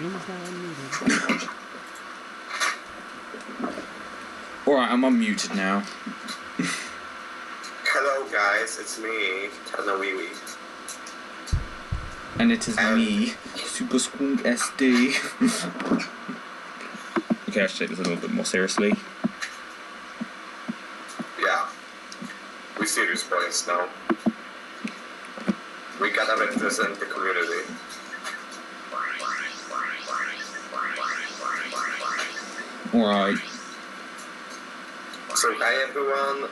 Alright, I'm unmuted now. Hello guys, it's me, Tanawiwi. And it is me, SuperSqank SD. Okay, I should take this a little bit more seriously. Yeah, we serious boys now. We gotta represent the community. Alright. So hi everyone.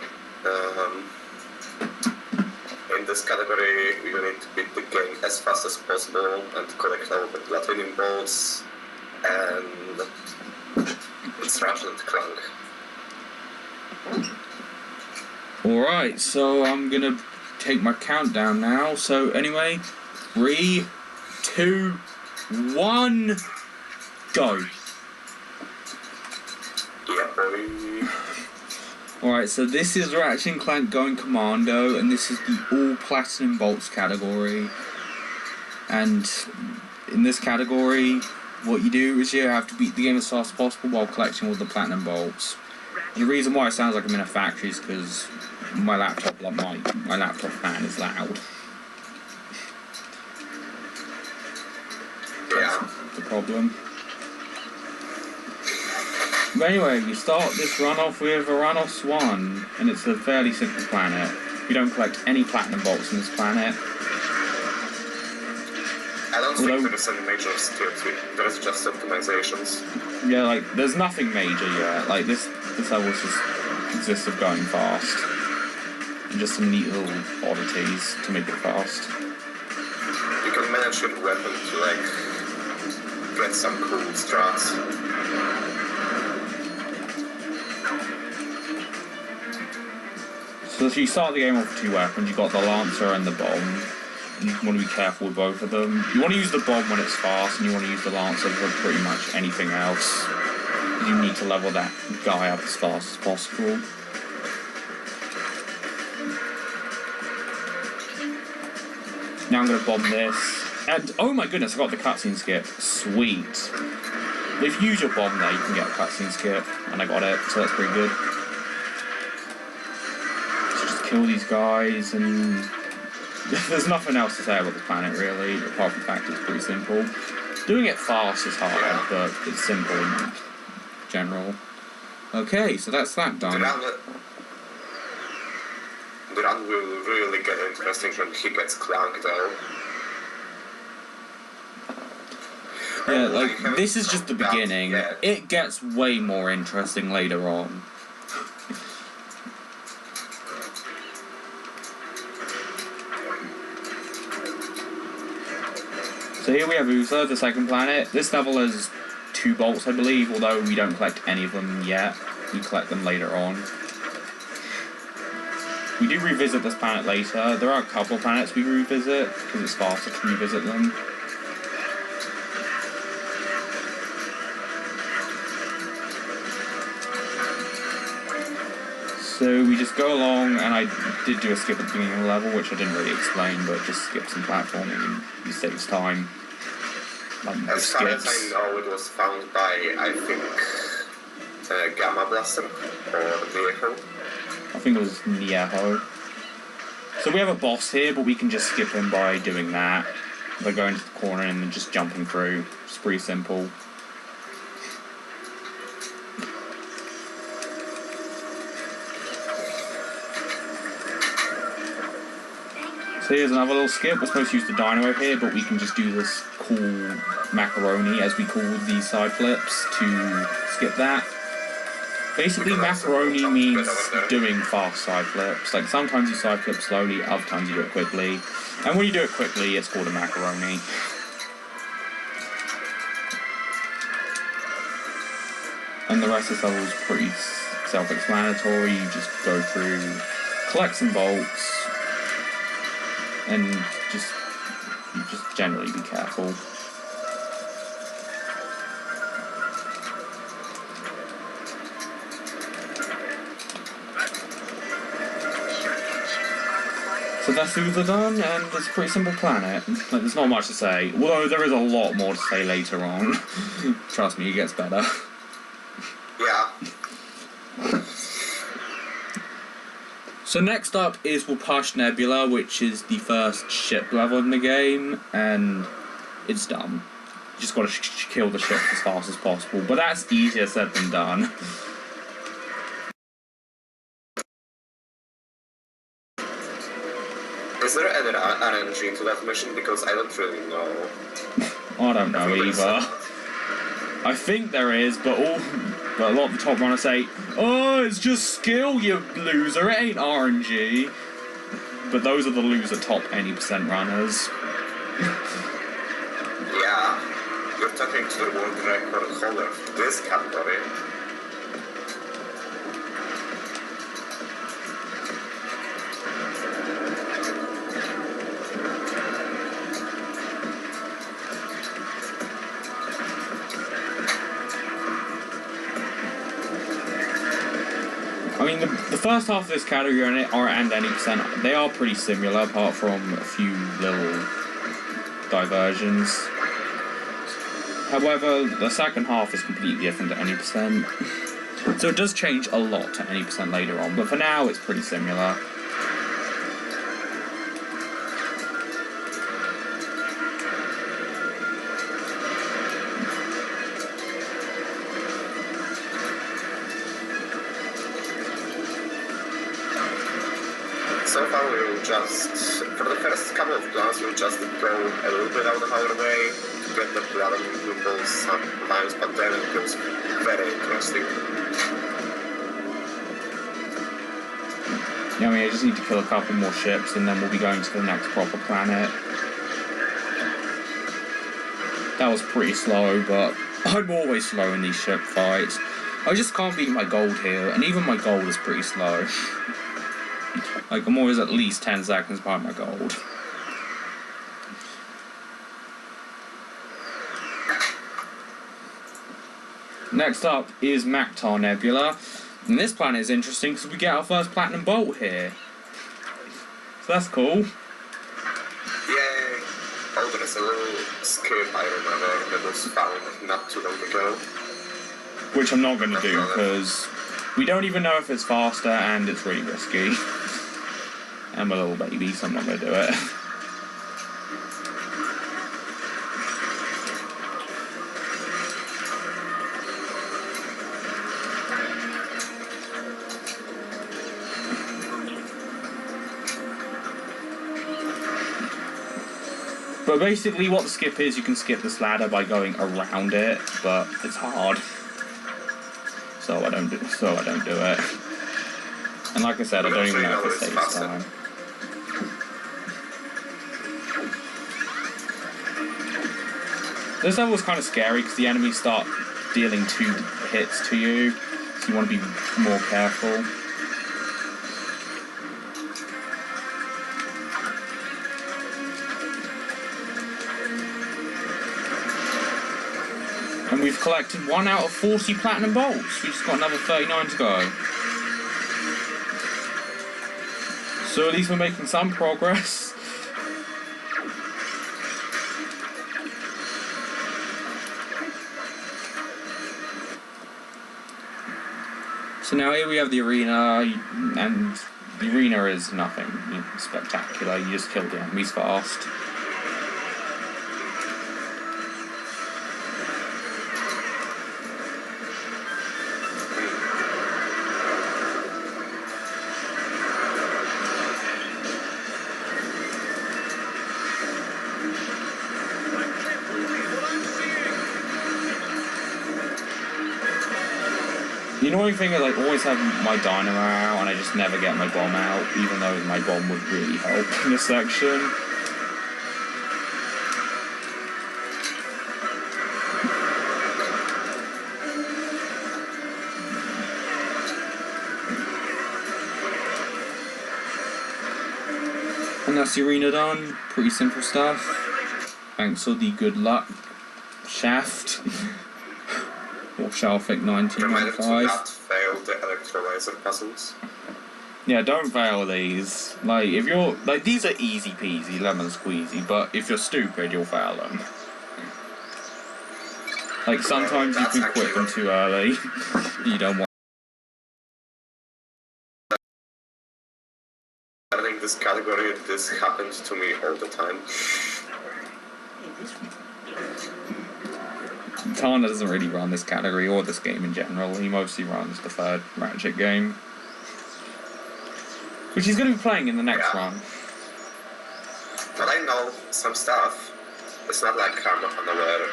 In this category, you need to beat the game as fast as possible and collect all the platinum balls. And it's Ratchet Clank. Alright, so I'm gonna take my countdown now. So anyway, 3, 2, 1, go. Yeah, boy. Alright, so this is Ratchet Clank going Commando, and this is the all platinum bolts category. And in this category, what you do is you have to beat the game as fast as possible while collecting all the platinum bolts. And the reason why it sounds like I'm in a factory is because my laptop, like my laptop fan is loud. Yeah. That's the problem. But anyway, we start this run off with a run off Swan, and it's a fairly simple planet. You don't collect any platinum bolts on this planet. I don't think there is any major skills, there is just optimizations. Yeah, like, there's nothing major yet. Like, this level just consists of going fast. And just some neat little oddities to make it fast. You can manage your weapon to, like, get some cool strats. So you start the game off with two weapons. You've got the Lancer and the Bomb. You want to be careful with both of them. You want to use the Bomb when it's fast, and you want to use the Lancer for pretty much anything else. You need to level that guy up as fast as possible. Now I'm going to bomb this. And, oh my goodness, I got the cutscene skip. Sweet. If you use your bomb there, you can get a cutscene skip. And I got it, so that's pretty good. Kill these guys, and there's nothing else to say about this planet really, apart from the fact it's pretty simple. Doing it fast is hard, but it's simple in general. Okay, so that's that done. The run will really get interesting when he gets Clank though. Yeah, like, this is just the beginning. It gets way more interesting later on. So here we have Usa, the second planet. This level has 2 bolts, I believe, although we don't collect any of them yet. We collect them later on. We do revisit this planet later. There are a couple of planets we revisit, because it's faster to revisit them. So we just go along, and I did do a skip at the beginning of the level, which I didn't really explain, but just skip some platforming and it saves time. As far as I know, it was found by, I think, Gamma Blaster, or Nieho. I think it was Nieho. So we have a boss here, but we can just skip him by doing that. By going to the corner and then just jumping through. It's pretty simple. So here's another little skip. We're supposed to use the dynamo here, but we can just do this cool macaroni, as we call these side flips, to skip that. Basically, macaroni means doing fast side flips. Like, sometimes you side flip slowly, other times you do it quickly. And when you do it quickly, it's called a macaroni. And the rest of the level is pretty self-explanatory. You just go through, collect some bolts, and just generally be careful. So that's Uther done, and it's a pretty simple planet. Like, there's not much to say, although there is a lot more to say later on. Trust me, it gets better. Yeah. So next up is Wapash Nebula, which is the first ship level in the game, and it's dumb. You just gotta kill the ship as fast as possible, but that's easier said than done. Is there any RNG to that mission? Because I don't really know. I don't know either. I think there is, but a lot of the top runners say, "Oh, it's just skill, you loser, it ain't RNG." But those are the loser top any % runners. Yeah, you're talking to the world record holder for this category. I mean, the first half of this category and any %, they are pretty similar, apart from a few little diversions. However, the second half is completely different to any %. So it does change a lot to any % later on, but for now it's pretty similar. So far we'll just, for the first couple of plans, we'll just go a little bit out of our way to get the platinum symbols sometimes, but then it goes very interesting. Yeah, I mean, I just need to kill a couple more ships and then we'll be going to the next proper planet. That was pretty slow, but I'm always slow in these ship fights. I just can't beat my gold here, and even my gold is pretty slow. Like, I'm always at least 10 seconds behind my gold. Next up is Mactar Nebula. And this planet is interesting because we get our first platinum bolt here. So that's cool. Yay! Oh, there is a little skip I remember that was found not too long ago. Which I'm not going to do because we don't even know if it's faster and it's really risky. I'm a little baby, so I'm not going to do it. But basically what the skip is, you can skip this ladder by going around it, but it's hard. So I don't do it. And like I said, I don't even know if it saves time. This level is kind of scary because the enemies start dealing 2 hits to you, so you want to be more careful. And we've collected 1 out of 40 platinum bolts. We've just got another 39 to go. So at least we're making some progress. So now here we have the arena, and the arena is nothing spectacular. You just kill the enemies fast. The annoying thing is I always have my dynamo out and I just never get my bomb out, even though my bomb would really help in this section. And that's the arena done. Pretty simple stuff. Thanks for the good luck shaft. Or Shalfic 1995. Remember to not fail the electrolyzer puzzles. Yeah, don't fail these. Like, if you're... Like, these are easy peasy, lemon squeezy, but if you're stupid, you'll fail them. Like, sometimes you can quit them too early. You don't want... Learning this category, this happens to me all the time. Tana doesn't really run this category or this game in general. He mostly runs the third Ratchet game, which he's going to be playing in the next run. But I know some stuff. It's not like I'm unaware.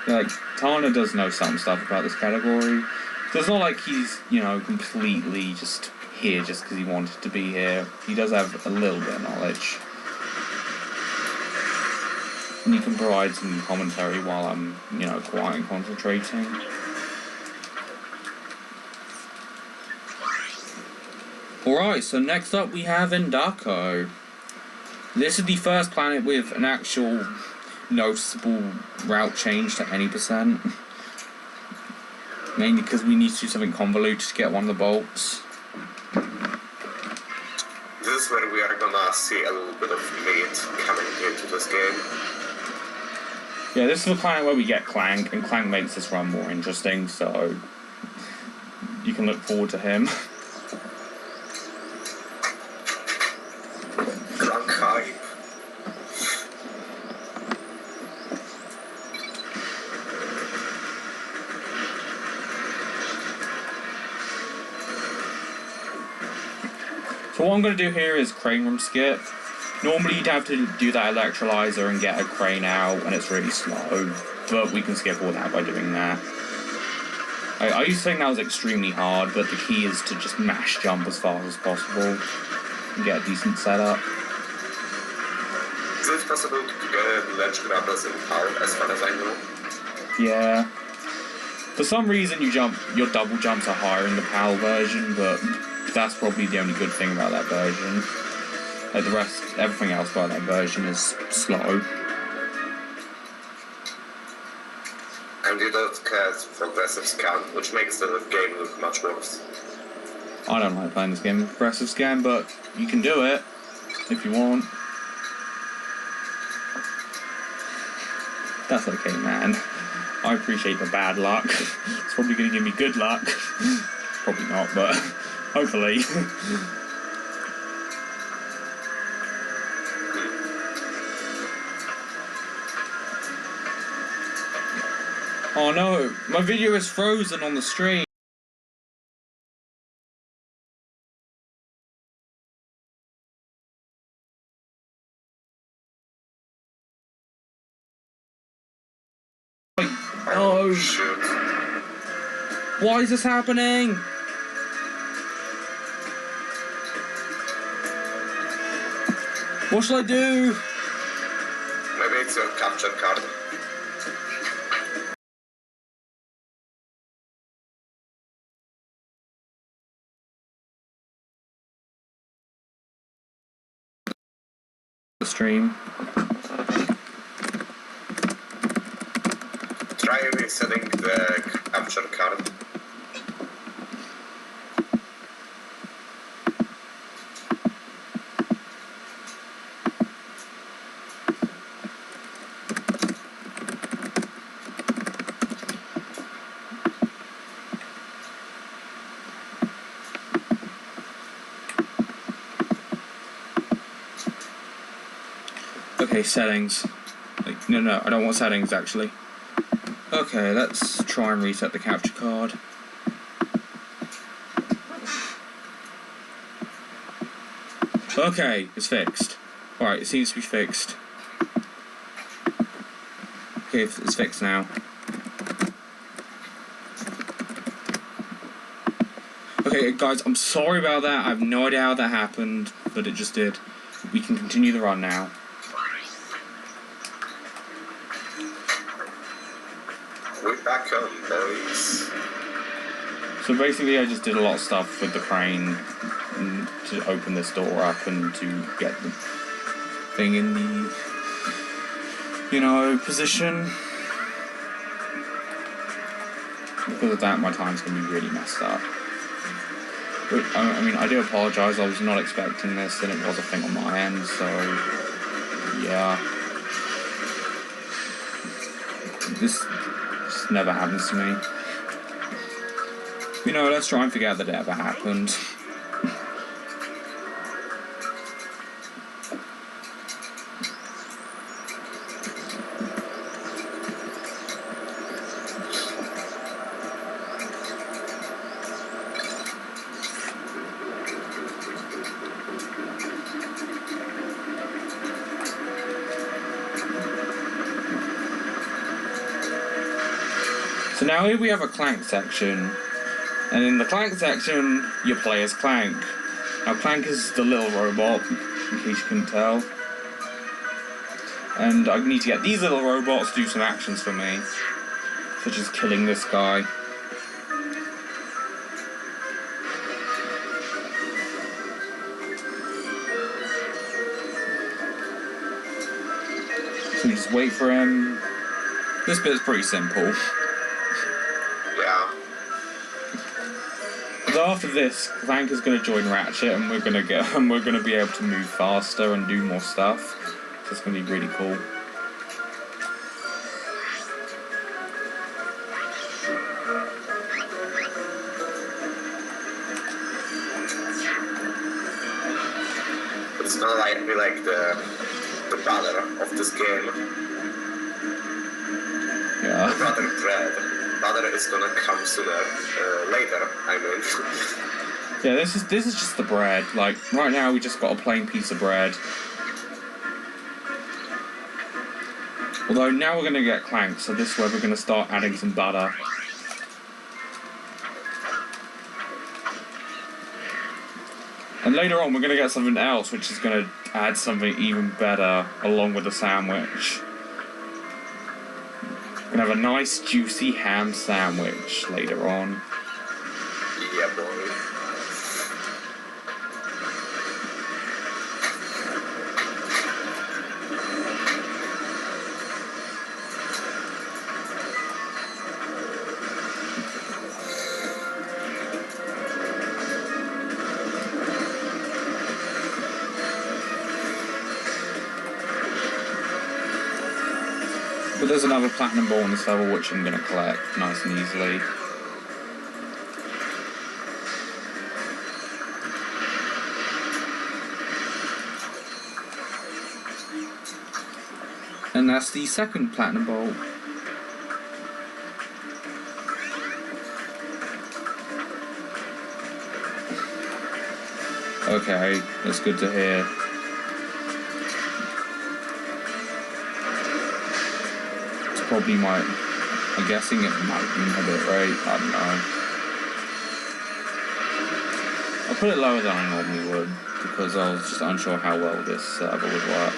Yeah, like, Tana does know some stuff about this category. So it's not like he's, you know, completely just here just because he wanted to be here. He does have a little bit of knowledge. And you can provide some commentary while I'm, you know, quiet and concentrating. Alright, so next up we have Endako. This is the first planet with an actual noticeable route change to any percent. Mainly because we need to do something convoluted to get one of the bolts. This is where we are gonna see a little bit of meat coming into this game. Yeah, this is the planet where we get Clank, and Clank makes this run more interesting, so you can look forward to him. Clank hype. So what I'm going to do here is crane room skip. Normally you'd have to do that electrolyzer and get a crane out, and it's really slow, but we can skip all that by doing that. I used to think that was extremely hard, but the key is to just mash jump as fast as possible and get a decent setup. Is it possible to get ledge grabbers in PAL, as far as I know? Yeah. For some reason your double jumps are higher in the PAL version, but that's probably the only good thing about that version. Like the rest, everything else about that version is slow. And you don't cast progressive scan, which makes the game look much worse. I don't like playing this game with progressive scan, but you can do it if you want. That's okay, man. I appreciate the bad luck. It's probably going to give me good luck. Probably not, but hopefully. Oh no, my video is frozen on the stream. Oh shit. Why is this happening? What should I do? Maybe it's your capture card. The stream. Try resetting the capture card. Okay, settings. Like, no, I don't want settings actually. Okay, let's try and reset the capture card. Okay, it's fixed. Alright, it seems to be fixed. Okay, it's fixed now. Okay, guys, I'm sorry about that. I have no idea how that happened, but it just did. We can continue the run now. We're back home, boys. So basically I just did a lot of stuff with the crane to open this door up and to get the thing in the, you know, position. Because of that, my time's going to be really messed up. I mean, I do apologise, I was not expecting this, and it was a thing on my end, so... yeah. This just never happens to me. You know, let's try and forget that it ever happened. So now here we have a Clank section, and in the Clank section, you play as Clank. Now Clank is the little robot, in case you couldn't tell. And I need to get these little robots to do some actions for me, such as killing this guy. So we just wait for him. This bit's pretty simple. So after this, Clank is going to join Ratchet, and we're going to be able to move faster and do more stuff. So it's going to be really cool. It's gonna be like the brother of this game. Yeah. The brother Dread. Brother is gonna come sooner, later, I mean. Yeah, this is just the bread. Like, right now we just got a plain piece of bread. Although now we're gonna get Clank, so this is where we're gonna start adding some butter. And later on we're gonna get something else, which is gonna add something even better along with the sandwich. We're gonna have a nice juicy ham sandwich later on. Yeah, boy. But there's another platinum ball on this level which I'm going to collect nice and easily. And that's the second platinum ball. Okay, that's good to hear. Probably might. I'm guessing it might be a bit right. I don't know. I'll put it lower than I normally would because I was just unsure how well this server would work.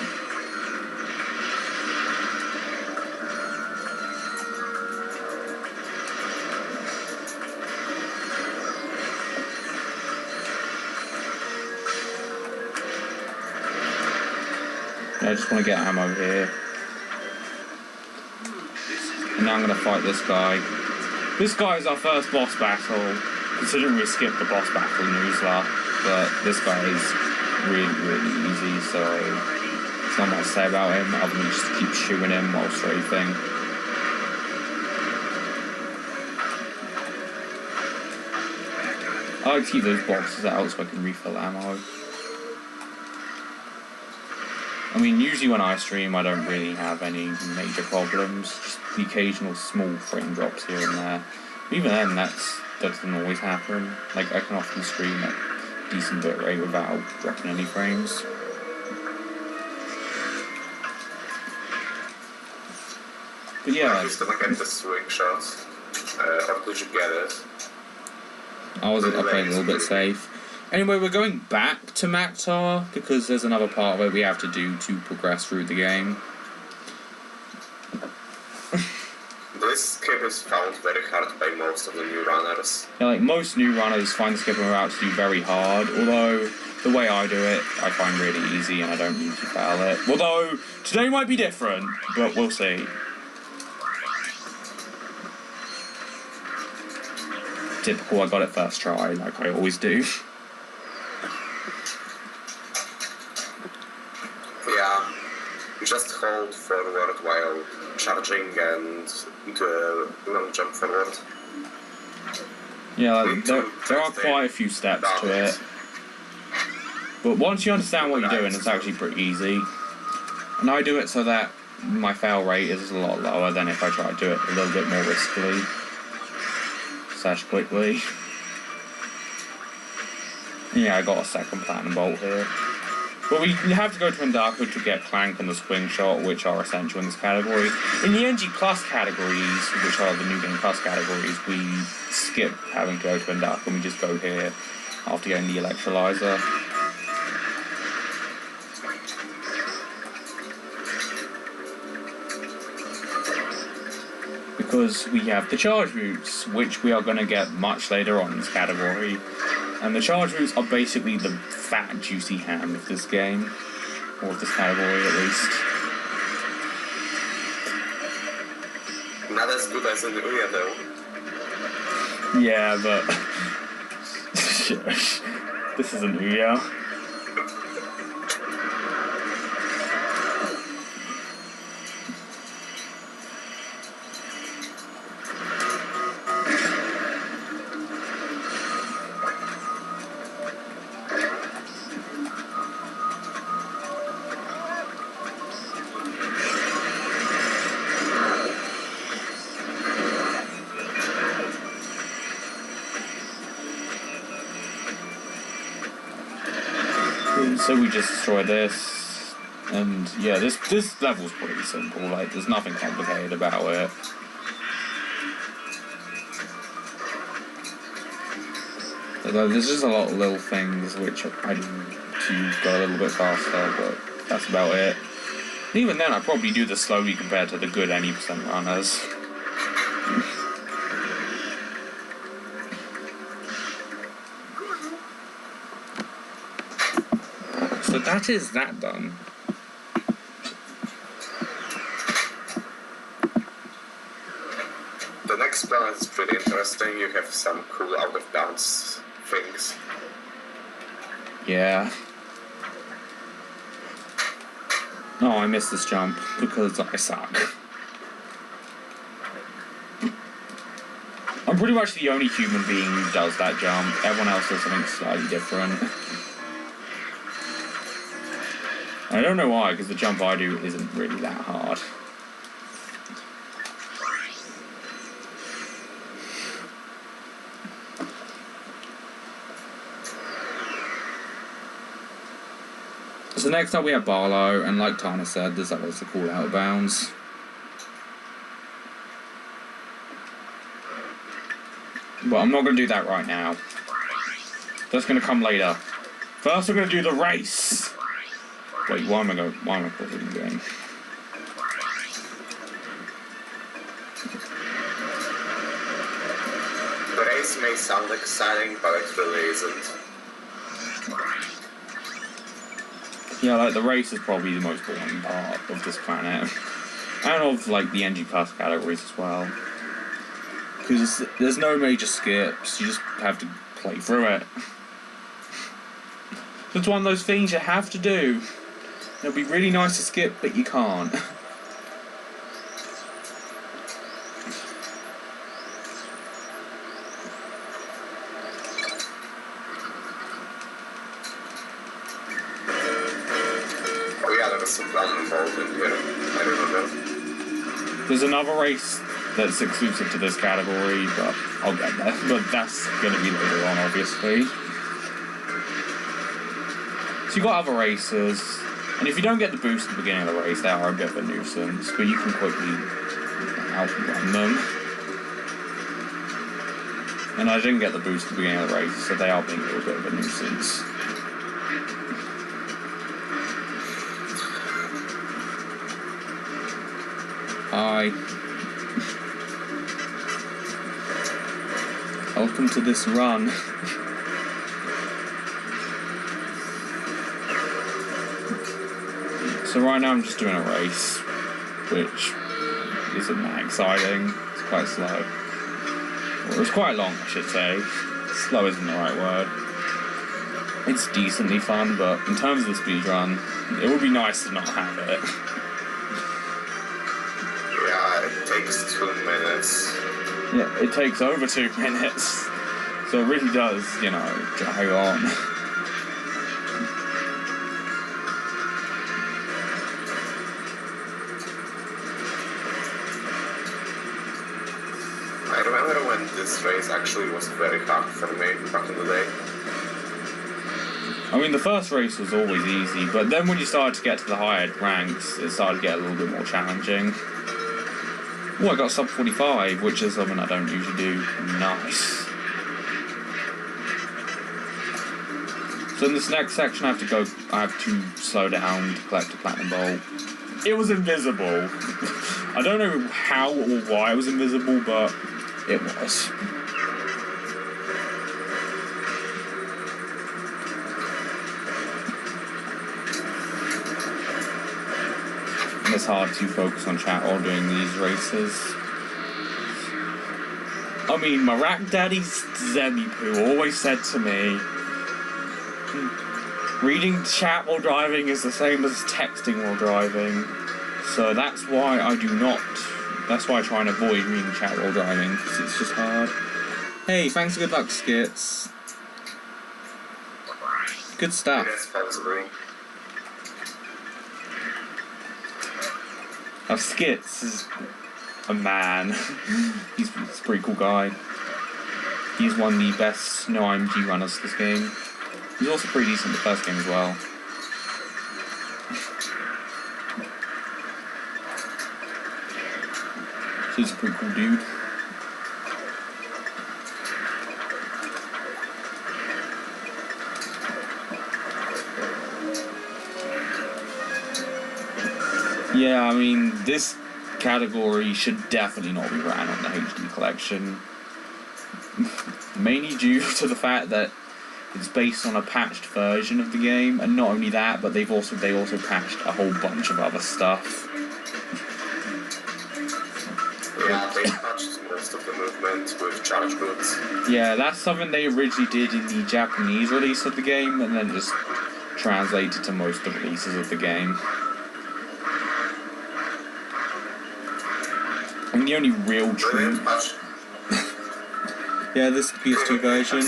Yeah, I just want to get ammo here. And now I'm going to fight this guy. This guy is our first boss battle, considering we skipped the boss battle in Newsla, but this guy is really, really easy, so there's not much to say about him other than just keep shooting him while strafing. I like to keep those boxes out so I can refill ammo. I mean, usually when I stream, I don't really have any major problems. Just the occasional small frame drops here and there. Even then, that doesn't always happen. Like, I can often stream at decent bit rate without dropping any frames. But yeah. I'm just gonna get the swing shot. How could you get it? I played a little bit safe. Anyway, we're going back to Maktar because there's another part where we have to do to progress through the game. This skip is found very hard by most of the new runners. Yeah, like most new runners find skipping routes to be very hard, although the way I do it, I find really easy and I don't usually fail it. Although, today might be different, but we'll see. Typical, I got it first try, like I always do. Yeah, just hold forward while charging and do a long jump forward. Yeah, like, there are quite a few steps to it. But once you understand what you're doing, it's actually pretty easy. And I do it so that my fail rate is a lot lower than if I try to do it a little bit more riskily. / quickly. Yeah, I got a second platinum bolt here. But you have to go to Endako to get Clank and the Swing Shot, which are essential in this category. In the NG Plus categories, which are the New Game Plus categories, we skip having to go to Endako and we just go here after getting the Electrolyzer. Because we have the charge routes, which we are going to get much later on in this category. And the charge routes are basically the fat, juicy ham of this game. Or of this category, at least. Not as good as in Uya, though. Yeah, but... this isn't Uya. So we just destroy this, and yeah, this level's pretty simple, like, there's nothing complicated about it. Although there's just a lot of little things which I do to go a little bit faster, but that's about it. And even then, I probably do this slowly compared to the good any % runners. So that is that done. The next planet is pretty interesting. You have some cool out-of-bounds things. Yeah. Oh, I missed this jump because I suck. I'm pretty much the only human being who does that jump. Everyone else does something slightly different. I don't know why, because the jump I do isn't really that hard. So next up we have Barlow, and like Tana said, this level is a cool out of bounds. But I'm not going to do that right now. That's going to come later. First we're going to do the race! Wait, why am I pausing the game? The race may sound exciting, but it really isn't. Yeah, like, the race is probably the most boring part of this planet. And of, like, the NG Plus categories as well. Because there's no major skips, you just have to play through it. It's one of those things you have to do. It'll be really nice to skip, but you can't. Oh yeah, there was some fun involved in here. I remember. There's another race that's exclusive to this category, but I'll get there. But that's going to be later on, obviously. So you've got other races, and if you don't get the boost at the beginning of the race, they are a bit of a nuisance, but you can quickly outrun them. And I didn't get the boost at the beginning of the race, so they are being a little bit of a nuisance. Hi. Welcome to this run. So right now I'm just doing a race, which isn't that exciting. It's quite slow. Well, it was quite long, I should say. Slow isn't the right word. It's decently fun, but in terms of the speedrun, it would be nice to not have it. Yeah, it takes 2 minutes. Yeah, it takes over 2 minutes. So it really does, you know, drag on. I remember when this race actually was very hard for me back in the day. I mean, the first race was always easy, but then when you started to get to the higher ranks, it started to get a little bit more challenging. Oh, I got sub 45, which is something I don't usually do. Nice. So in this next section, I have to slow down to collect a platinum bolt. It was invisible. I don't know how or why it was invisible, but it was. It's hard to focus on chat while doing these races. I mean, my rack daddy Zemi-Poo always said to me, reading chat while driving is the same as texting while driving. So that's why I try and avoid reading chat while driving, because it's just hard. Hey, thanks for good luck, Skits. Good stuff. Now, Skits is a man. He's a pretty cool guy. He's one of the best no IMG runners this game. He's also pretty decent in the first game as well. So he's a pretty cool dude. Yeah, I mean, this category should definitely not be ran on the HD collection. Mainly due to the fact that it's based on a patched version of the game, and not only that, but they also patched a whole bunch of other stuff. Yeah, they patched most of the movement with charge boots. Yeah, that's something they originally did in the Japanese release of the game, and then just translated to most of the releases of the game. And the only real true... Yeah, this is the PS2 version.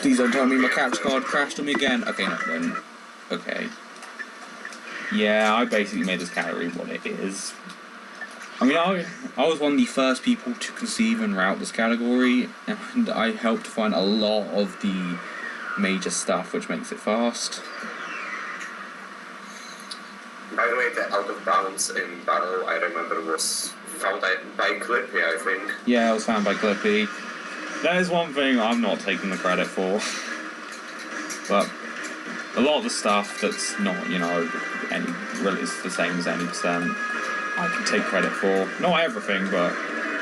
Please don't tell me my capture card crashed on me again. Okay, no, then. Okay. Yeah, I basically made this category what it is. I mean, I was one of the first people to conceive and route this category, and I helped find a lot of the major stuff, which makes it fast. By the way, the out of bounds in battle, I remember, was found by Clippy, I think. Yeah, it was found by Clippy. That is one thing I'm not taking the credit for. But a lot of the stuff that's not, you know, really is the same as any percent, I can take credit for. Not everything, but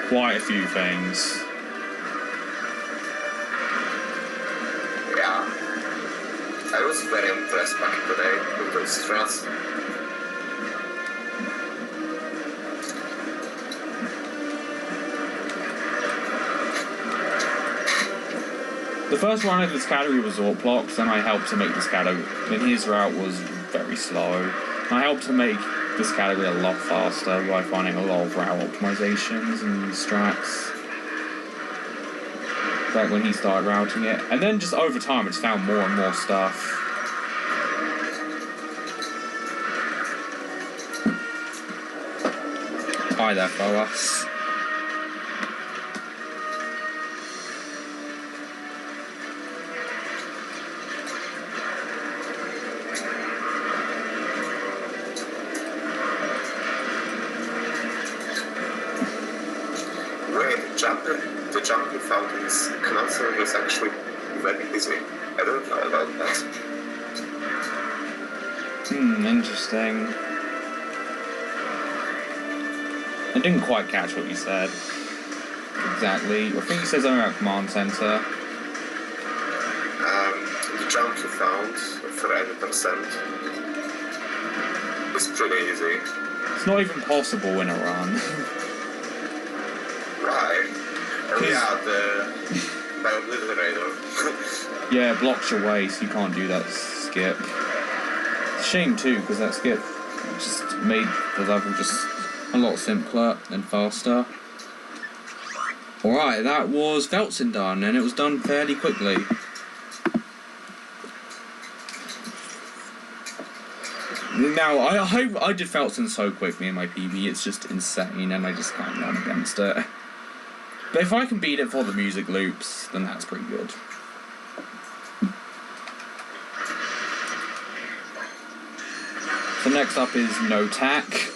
quite a few things. Yeah. I was very impressed back in the day with those strats. The first run of this category was Zorplox, and I helped to make this category, and his route was very slow. And I helped to make this category a lot faster by finding a lot of route optimizations and strats back when he started routing it. And then just over time, I just found more and more stuff. Hi there, Boas. The jump you found in this Commando is actually very easy. I don't know about that. Interesting. I didn't quite catch what you said. Exactly. I think you said something about Command Center. The jump you found for 80% is pretty easy. It's not even possible in a run. Right. Oh yeah, the obliterator. Yeah, it blocks your way, so you can't do that skip. It's a shame too, because that skip just made the level just a lot simpler and faster. Alright, that was Veltsin done, and it was done fairly quickly. Now, I did Veltsin so quickly in my PB, it's just insane, and I just can't run against it. But if I can beat it for the music loops, then that's pretty good. So next up is No Tack.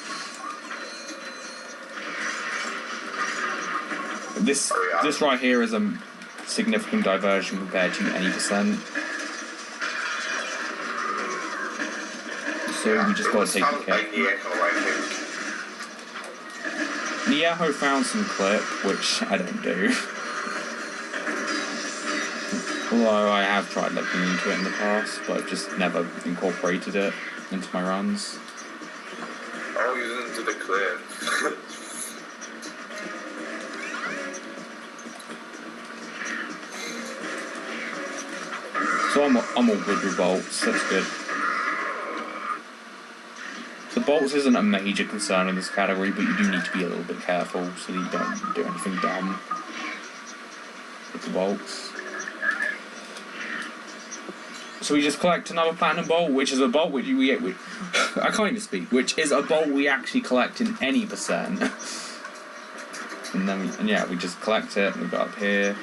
This right here is a significant diversion compared to any percent. So we just gotta take the cake. The Echo found some clip, which I don't do. Although I have tried looking into it in the past, but I've just never incorporated it into my runs. Oh, you didn't do the clip. So I'm all good with bolts, that's good. The bolts isn't a major concern in this category, but you do need to be a little bit careful so that you don't do anything dumb with the bolts. So we just collect another platinum bolt, which is a bolt which I can't even speak, which is a bolt we actually collect in any percent. And then we just collect it and we go up here.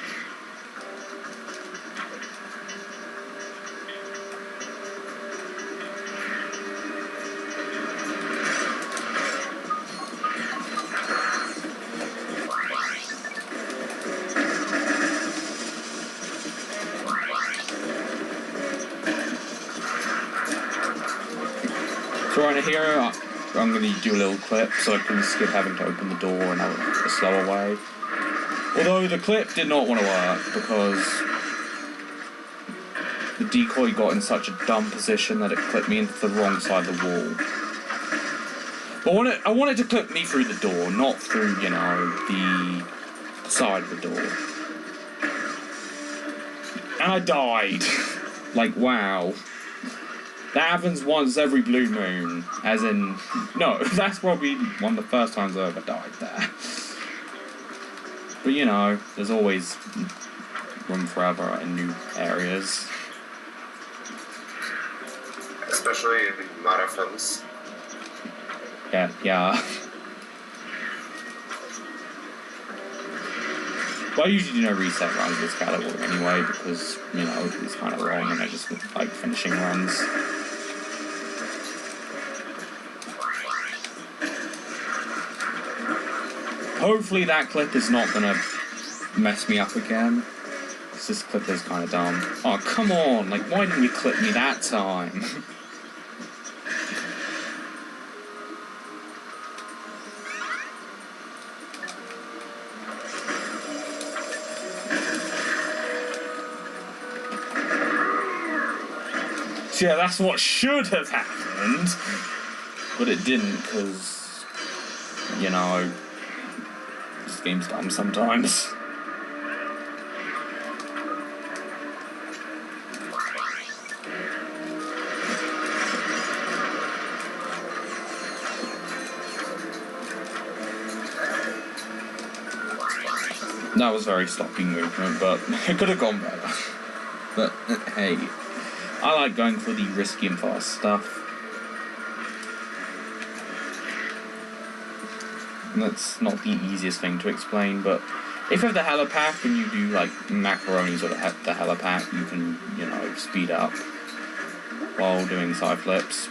So right here, I'm going to do a little clip so I can skip having to open the door and have a slower way. Although the clip did not want to work because the decoy got in such a dumb position that it clipped me into the wrong side of the wall. But I wanted to clip me through the door, not through, you know, the side of the door. And I died. Like, wow. That happens once every blue moon, as in, no, that's probably one of the first times I ever died there. But you know, there's always room for error in new areas. Especially in marathons. Yeah. Well, I usually do no reset runs in this category anyway, because, you know, it's kind of long and I just like finishing runs. Hopefully that clip is not gonna mess me up again. Because this clip is kind of dumb. Oh, come on! Like, why didn't you clip me that time? So yeah, that's what should have happened. But it didn't, because, you know, this game's dumb sometimes. That was very sloppy movement, but it could have gone better. But hey, I like going for the risky and fast stuff. And that's not the easiest thing to explain, but if you have the helipack and you do like macaronis or the helipack, you can, you know, speed up while doing side flips.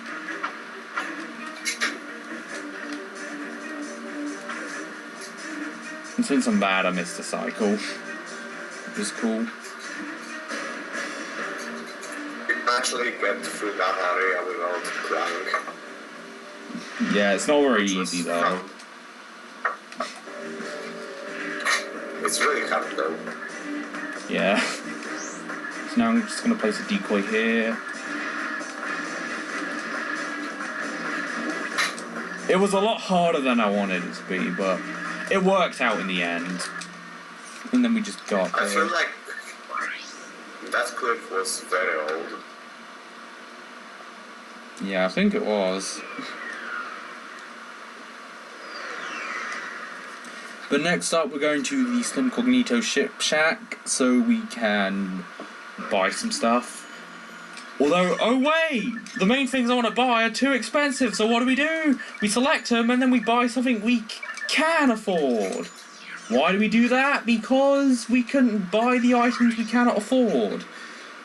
And since I'm bad, I missed the cycle, which is cool. You can actually get through that area without Clank. Yeah, it's not very easy though. It's really hard though. Yeah. So now I'm just going to place a decoy here. It was a lot harder than I wanted it to be, but it worked out in the end. And then we just got there. I feel like that clip was very old. Yeah, I think it was. But next up, we're going to the SuperSqank ship shack so we can buy some stuff. Although, oh wait! The main things I want to buy are too expensive, so what do? We select them and then we buy something we can afford. Why do we do that? Because we couldn't buy the items we cannot afford.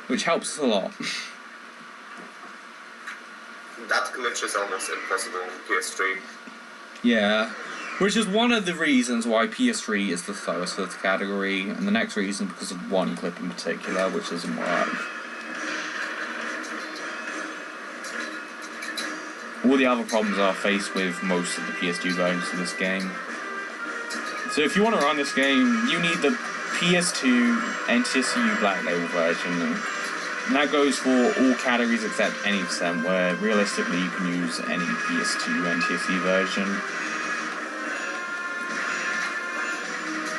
Which helps us a lot. That glitch is almost impossible on PS3. Yeah. Which is one of the reasons why PS3 is the slowest of the category, and the next reason because of one clip in particular, which doesn't work. All the other problems are faced with most of the PS2 versions of this game. So if you want to run this game, you need the PS2 NTSU Black Label version, and that goes for all categories except any%, where realistically you can use any PS2 NTSU version.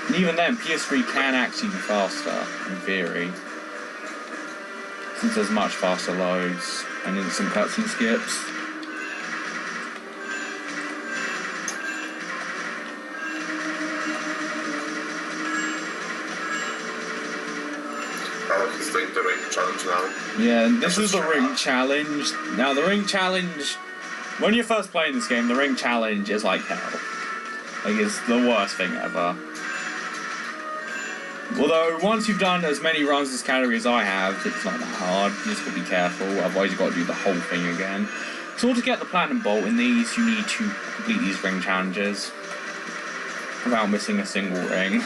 And even then, PS3 can actually be faster, in theory, since there's much faster loads and instant cutscene skips. Oh, he's doing the ring challenge now. Yeah, and this is the ring challenge. Now, the ring challenge, when you're first playing this game, the ring challenge is like hell. Like, it's the worst thing ever. Although, once you've done as many runs as category as I have, it's not that hard. You just gotta be careful, otherwise you've got to do the whole thing again. So to get the Platinum Bolt in these, you need to complete these ring challenges without missing a single ring.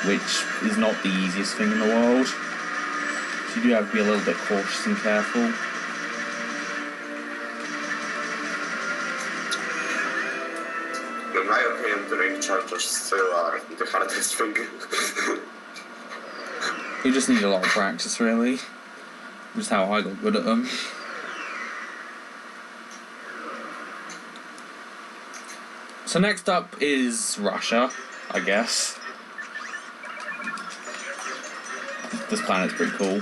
Which is not the easiest thing in the world. So you do have to be a little bit cautious and careful. In my opinion, the ring challenges still are the hardest thing. You just need a lot of practice, really. Just how I got good at them. So next up is Russia, I guess. This planet's pretty cool.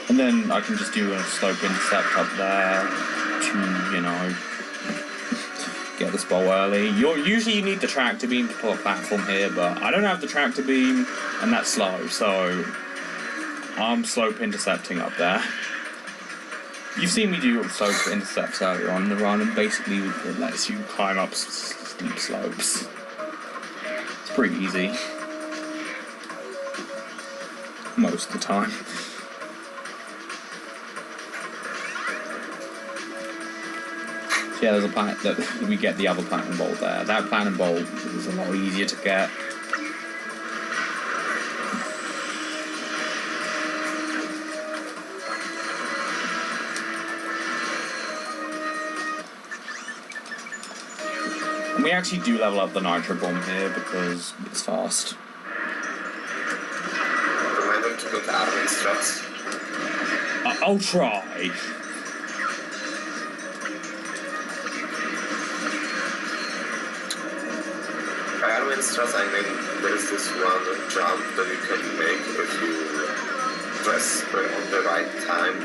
And then I can just do a slope intercept up there to, you know, get this bowl early. Usually you need the tractor beam to pull a platform here, but I don't have the tractor beam, and that's slow, so I'm slope intercepting up there. You've seen me do slope intercepts earlier on in the run, and basically it lets you climb up steep slopes. It's pretty easy. Most of the time. Yeah, there's a planet that we get the other Platinum Bolt there. That Platinum Bolt is a lot easier to get. And we actually do level up the Nitro Bomb here because it's fast. Remember to put armor struts. I'll try. Struts, I mean, there is this one jump that you can make if you press spray on the right time,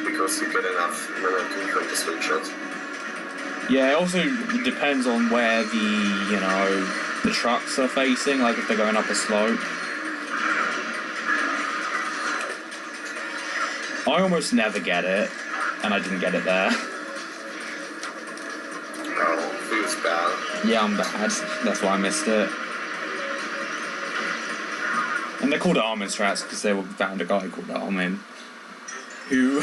because you get enough momentum from the swing shot. Yeah, it also depends on where the trucks are facing, like if they're going up a slope. I almost never get it, and I didn't get it there. Oh, feels bad. Yeah, I'm bad. That's why I missed it. And they're called Armin strats because they found a guy called Armin, who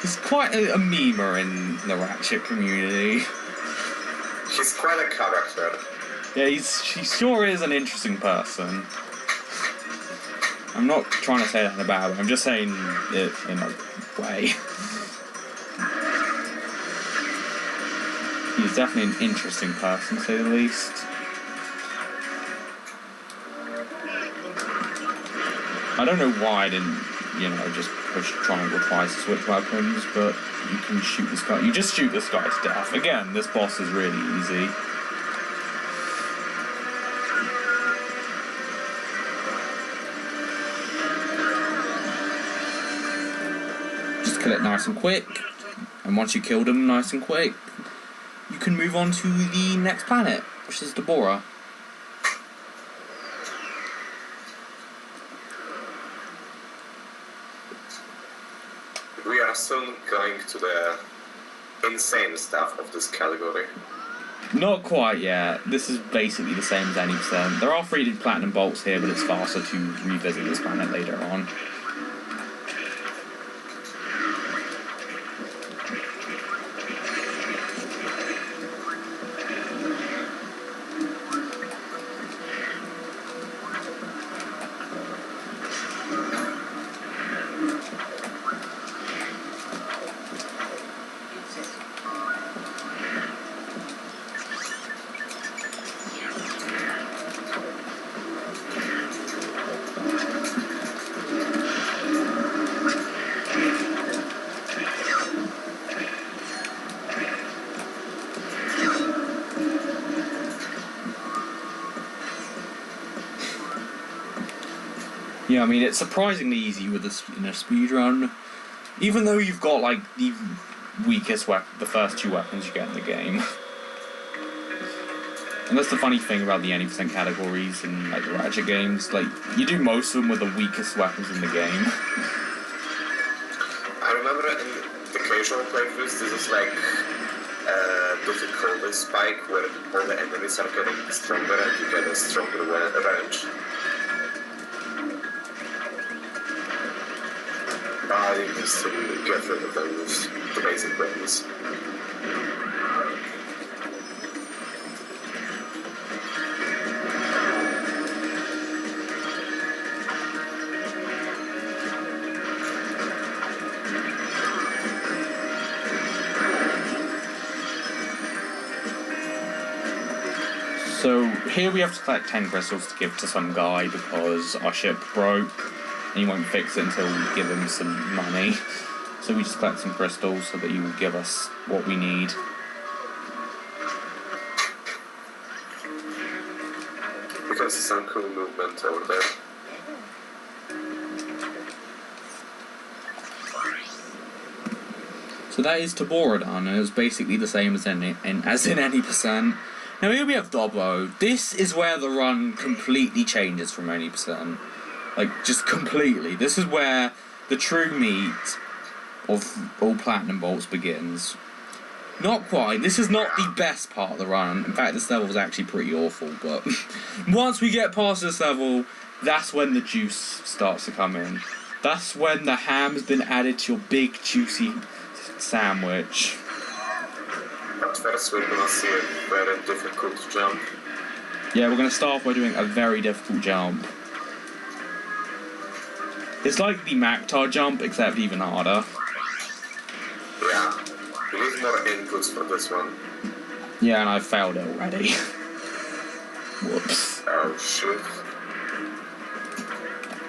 is quite a memer in the Ratchet community. He's quite a character. Yeah, he sure is an interesting person. I'm not trying to say that in a bad way, I'm just saying it in a way. He's definitely an interesting person, to say the least. I don't know why I didn't, just push triangle twice to switch weapons, but you can shoot this guy. You just shoot this guy to death. Again, this boss is really easy. Just kill it nice and quick. And once you killed him nice and quick, you can move on to the next planet, which is Deborah. We are soon going to the insane stuff of this category. Not quite yet. This is basically the same as any percent. There are 3D platinum bolts here, but it's faster to revisit this planet later on. Yeah, I mean, it's surprisingly easy with in a speedrun. Even though you've got, like, the weakest weapon, the first 2 weapons you get in the game. And that's the funny thing about the any percent categories in, like, the Ratchet games. Like, you do most of them with the weakest weapons in the game. I remember in the casual playthroughs, this is like difficulty spike where all the enemies are getting stronger and you get a stronger range. I need to get rid of those, the basic weapons. So here we have to collect 10 crystals to give to some guy because our ship broke and he won't fix it until we give him some money. So we just collect some crystals so that he will give us what we need. You can see some cool movement over there. So that is Tabora done, and it was basically the same as in any percent. Now here we have Dobbo. This is where the run completely changes from any percent. Like, just completely. This is where the true meat of all Platinum Bolts begins. Not quite. This is not the best part of the run. In fact, this level is actually pretty awful, but once we get past this level, that's when the juice starts to come in. That's when the ham's been added to your big, juicy sandwich. But first we're gonna see a very difficult jump. Yeah, we're gonna start by doing a very difficult jump. It's like the Maktar jump, except even harder. Yeah, we need more inputs for this one. Yeah, and I failed it already. Whoops. Oh shit.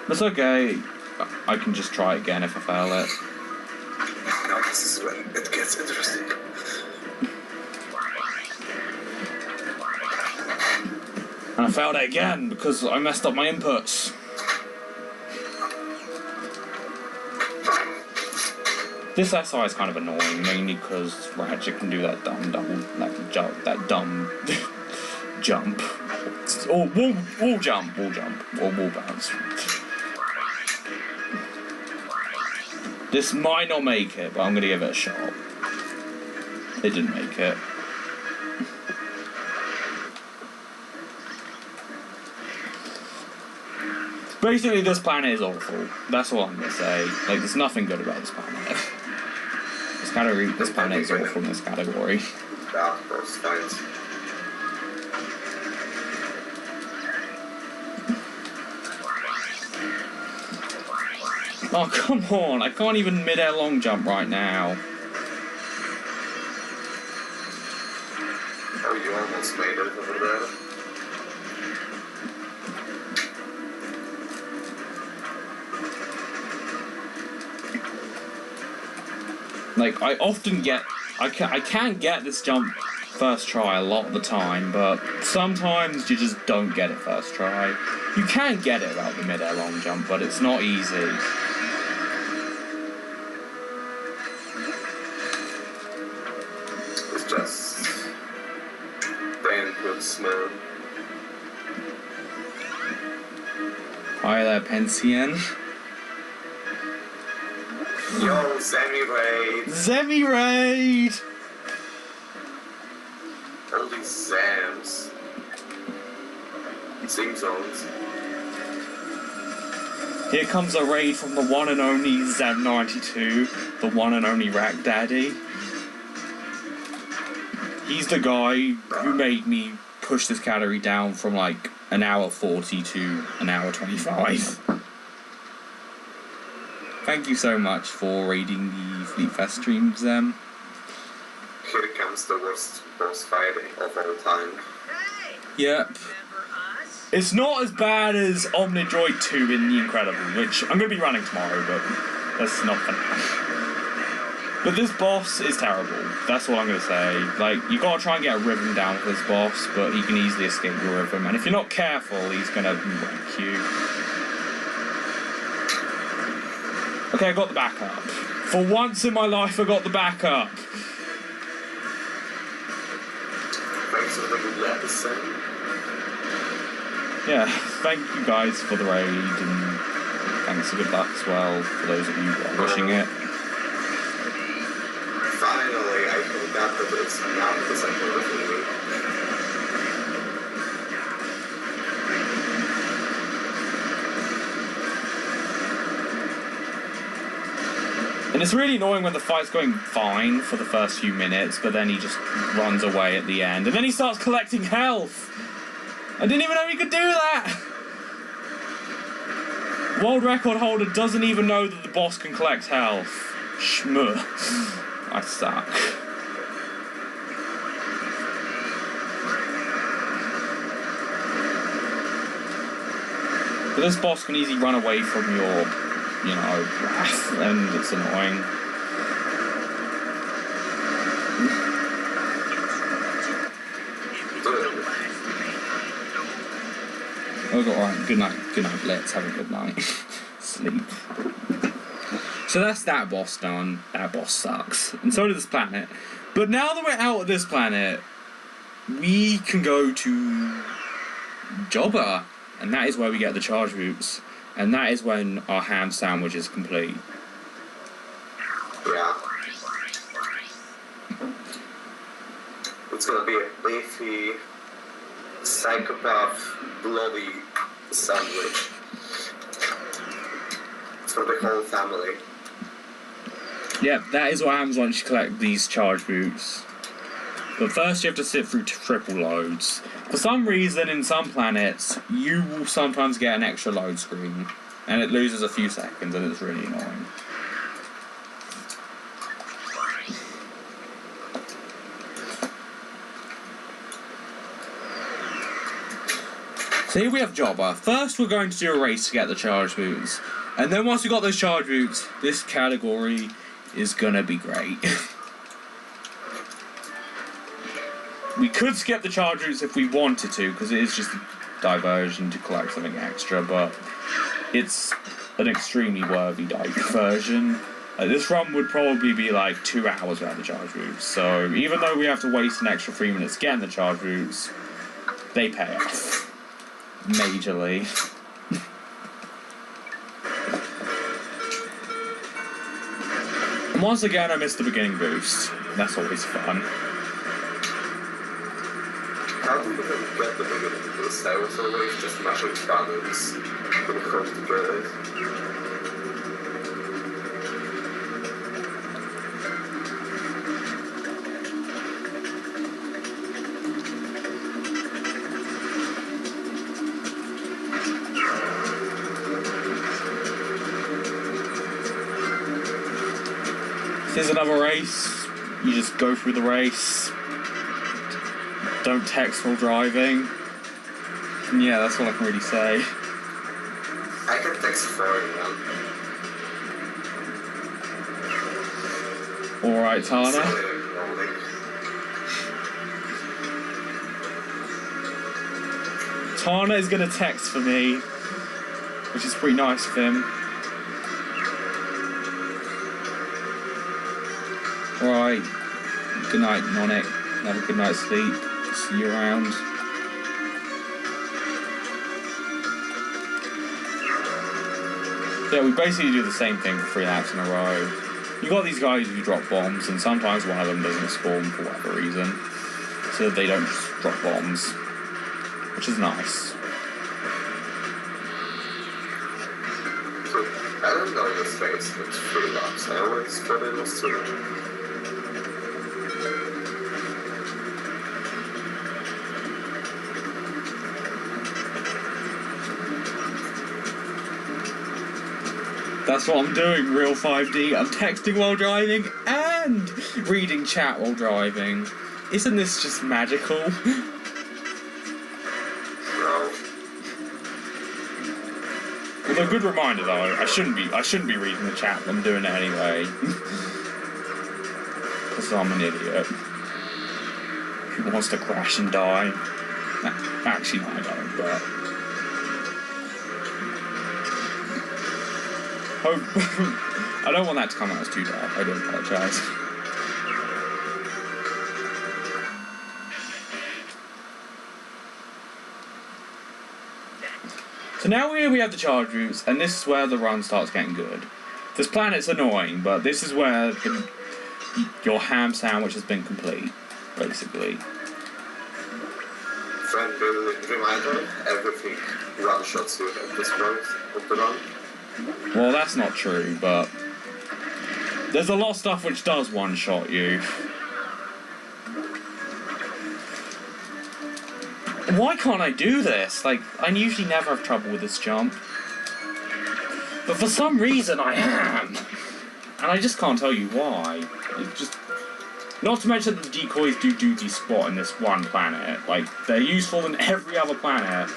That's okay. I can just try again if I fail it. Now this is when it gets interesting. And I failed it again because I messed up my inputs. This SI is kind of annoying, mainly because Ratchet can do that dumb jump. Or wall jump, or wall bounce. This might not make it, but I'm gonna give it a shot. It didn't make it. Basically, this planet is awful. That's all I'm gonna say. Like, there's nothing good about this planet. This planet is awful in this category. Yeah, that's fine. Oh, come on. I can't even mid-air long jump right now. Oh, you almost made it over there. Like, I often get... I can get this jump first try a lot of the time, but sometimes you just don't get it first try. You can get it about the mid-air long jump, but it's not easy. It's just... brain good smooth. Hi there, Pensian. Yo, Semi-Raid! Semi-Raid! All these Zams. Zing zones. Here comes a raid from the one and only Zam92, the one and only Rack Daddy. He's the guy who made me push this calorie down from like an hour 40 to an hour 25. Thank you so much for raiding the Fleet Fest streams, Zem. Here comes the worst boss fight of all time. Yep. It's not as bad as Omnidroid 2 in The Incredible, which I'm going to be running tomorrow, but that's not for now. But this boss is terrible. That's all I'm going to say. Like, you got to try and get a rhythm down with this boss, but he can easily escape your rhythm. And if you're not careful, he's going to wreck you. Okay, I got the backup. For once in my life, I got the backup. Thanks for the good episode. Yeah, thank you guys for the raid, and thanks for good luck as well, for those of you who are wishing it. Finally, I forgot that it's not the second movie. And it's really annoying when the fight's going fine for the first few minutes, but then he just runs away at the end, and then he starts collecting health! I didn't even know he could do that! World record holder doesn't even know that the boss can collect health. Shmuh. I suck. But this boss can easily run away from your, you know, wrath, and it's annoying. Oh, alright, good night, let's have a good night. Sleep. So that's that boss done. That boss sucks. And so does this planet. But now that we're out of this planet, we can go to Jobber. And that is where we get the charge routes. And that is when our ham sandwich is complete. Yeah. It's gonna be a beefy, psychopath, bloody sandwich. It's for the whole family. Yep, that is what happens once you collect these charge routes. But first you have to sit through triple loads. For some reason, in some planets, you will sometimes get an extra load screen. And it loses a few seconds, and it's really annoying. So here we have Jobber. First we're going to do a race to get the charge routes. And then once we got those charge routes, this category is gonna be great. We could skip the charge routes if we wanted to, because it is just a diversion to collect something extra, but it's an extremely worthy diversion. This run would probably be like 2 hours without the charge routes, so even though we have to waste an extra 3 minutes getting the charge routes, they pay off. Majorly. And once again, I missed the beginning boost. That's always fun. How do you even get the beginning boost? I was always just mashing buttons and hope to get it. Here's another race. You just go through the race. Don't text while driving. And yeah, that's all I can really say. I can text for you, man. Alright, Tana. Tana is gonna text for me, which is pretty nice of him. Alright, good night, Nonic. Have a good night's sleep. See you around. Yeah, we basically do the same thing for 3 laps in a row. You got these guys who drop bombs, and sometimes one of them doesn't spawn for whatever reason, so they don't just drop bombs, which is nice. I don't know this race with 3 laps. I always thought it was 2. That's what I'm doing, real 5D. I'm texting while driving and reading chat while driving. Isn't this just magical? No. Although, good reminder though, I shouldn't be reading the chat. I'm doing it anyway. Because I'm an idiot who wants to crash and die. Actually, no, I don't, but... I don't want that to come out as too dark. I do apologise. So now we have the charge routes, and this is where the run starts getting good. This planet's annoying, but this is where your ham sandwich has been complete, basically. Friendly reminder, everything one-shots you at this point of the run. Well, that's not true, but there's a lot of stuff which does one-shot you. Why can't I do this? Like, I usually never have trouble with this jump. But for some reason I am. And I just can't tell you why. It's just... Not to mention that the decoys do duty spot in this one planet. Like, they're useful in every other planet.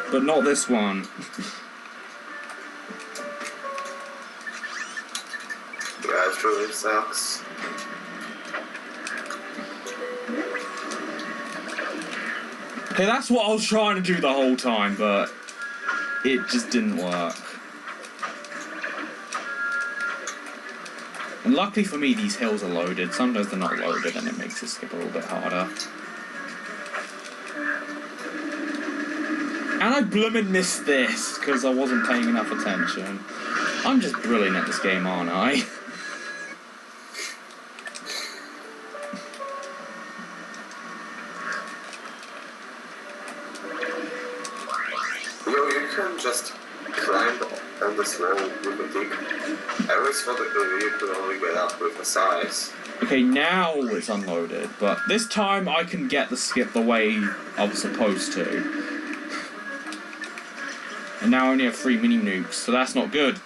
But not this one. Yeah, it really sucks. Okay, that's what I was trying to do the whole time, but it just didn't work. And luckily for me, these hills are loaded. Sometimes they're not loaded, and it makes it skip a little bit harder. And I bloomin' missed this, because I wasn't paying enough attention. I'm just brilliant at this game, aren't I? You can just climb on this wall with a dick. I always thought that you could only get up with a size. Okay, now it's unloaded, but this time I can get the skip the way I was supposed to. And now I only have 3 mini nukes, so that's not good.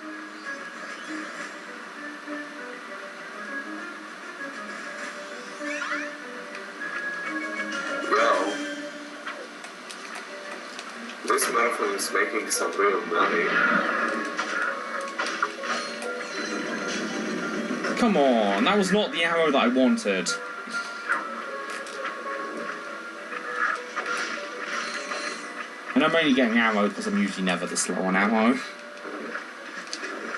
Well, this marathon is making some real money. Come on, that was not the ammo that I wanted. And I'm only getting ammo because I'm usually never this low on ammo.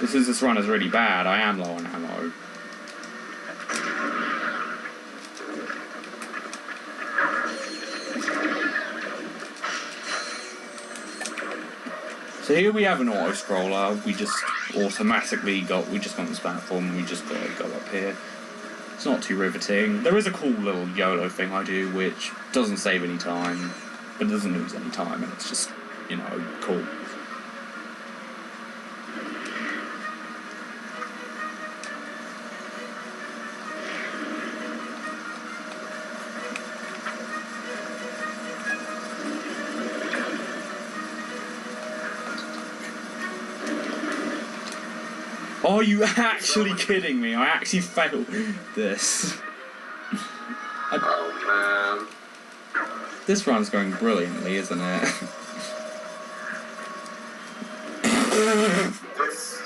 Since this run is really bad, I am low on ammo. So here we have an auto scroller. We just automatically we just got on this platform and we just gotta go up here. It's not too riveting. There is a cool little YOLO thing I do which doesn't save any time, but it doesn't lose any time, and it's just, you know, cool. Are you actually kidding me? I actually failed this. Oh man. This run's going brilliantly, isn't it? This.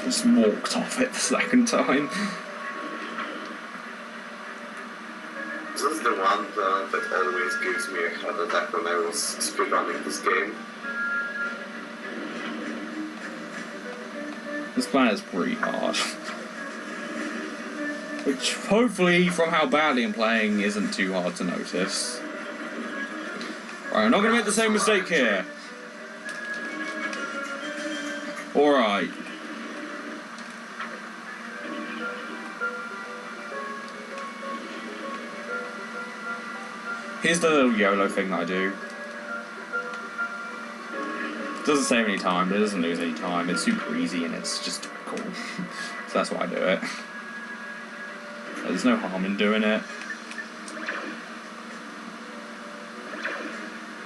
Just walked off it the second time. This is the one that always gives me a heart attack when I was speedrunning this game. This planet's pretty hard. Which, hopefully, from how badly I'm playing, isn't too hard to notice. Alright, I'm not gonna make the same mistake here. Alright. Here's the little YOLO thing that I do. It doesn't save any time, but it doesn't lose any time. It's super easy and it's just cool. So that's why I do it. There's no harm in doing it.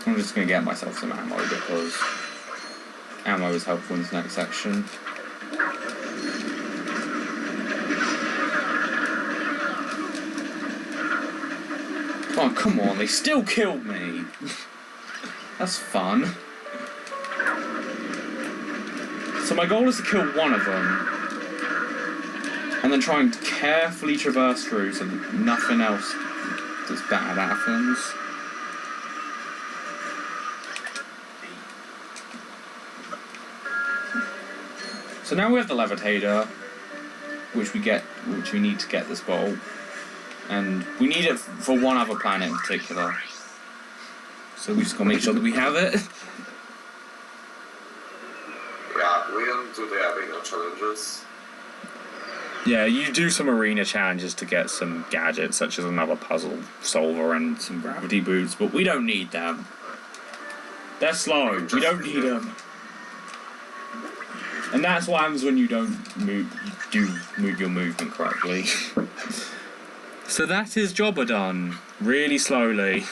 I'm just going to get myself some ammo because ammo is helpful in this next section. Oh, come on, they still killed me. That's fun. So my goal is to kill one of them, and then try and carefully traverse through so that nothing else that's bad happens. So now we have the levitator, which we need to get this bottle. And we need it for one other planet in particular. So we just gotta make sure that we have it. Yeah, we don't do the arena challenges. Yeah, you do some arena challenges to get some gadgets, such as another puzzle solver and some gravity boots, but we don't need them. They're slow, we don't need them. And that's what happens when you don't move your movement correctly. So that is jobber done, really slowly.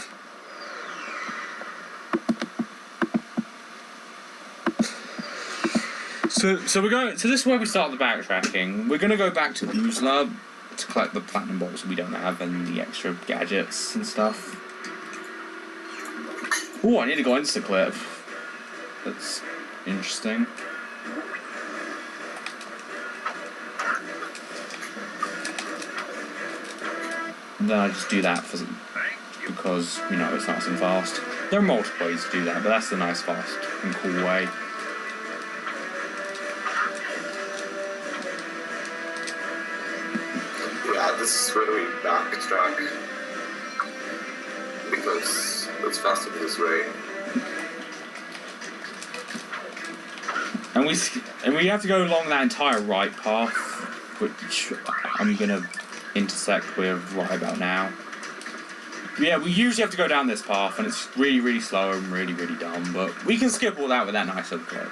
So we're going. So this is where we start the backtracking. We're going to go back to Uzla to collect the platinum bolts we don't have and the extra gadgets and stuff. Oh, I need to go insta-clip. That's interesting. And then I just do that because, you know, it's nice and fast. There are multiple ways to do that, but that's the nice, fast and cool way. Yeah, this is where we backtrack because it's faster this way. And we have to go along that entire right path, which I'm gonna intersect with right about now. But yeah, we usually have to go down this path, and it's really, really slow and really, really dumb, but we can skip all that with that nice little clip.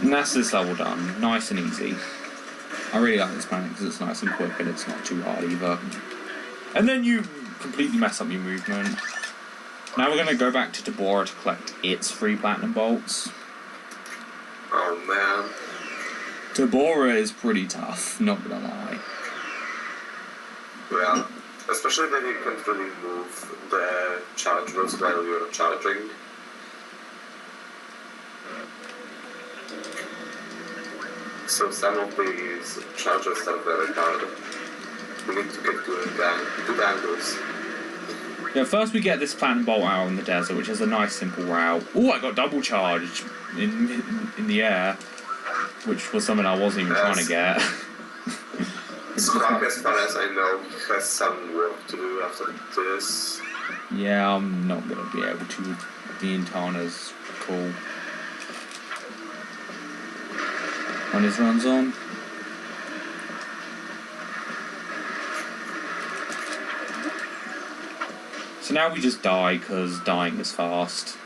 And that's this level done, nice and easy. I really like this planet because it's nice and quick and it's not too hard either. And then you completely mess up your movement. Now we're going to go back to Deborah to collect its 3 platinum bolts. Oh man. Deborah is pretty tough, not gonna lie. Yeah, especially when you can't really move the chargers while you're charging. So some of these chargers are very hard. We need to get good angles. Yeah, first we get this platinum bolt out in the desert, which is a nice simple route. Oh, I got double charged in the air, which was something I wasn't even trying to get. Sqank, as far as I know, has some work to do after this. Yeah, I'm not gonna be able to. The Intana's cool. When his runs on. So now we just die, because dying is fast.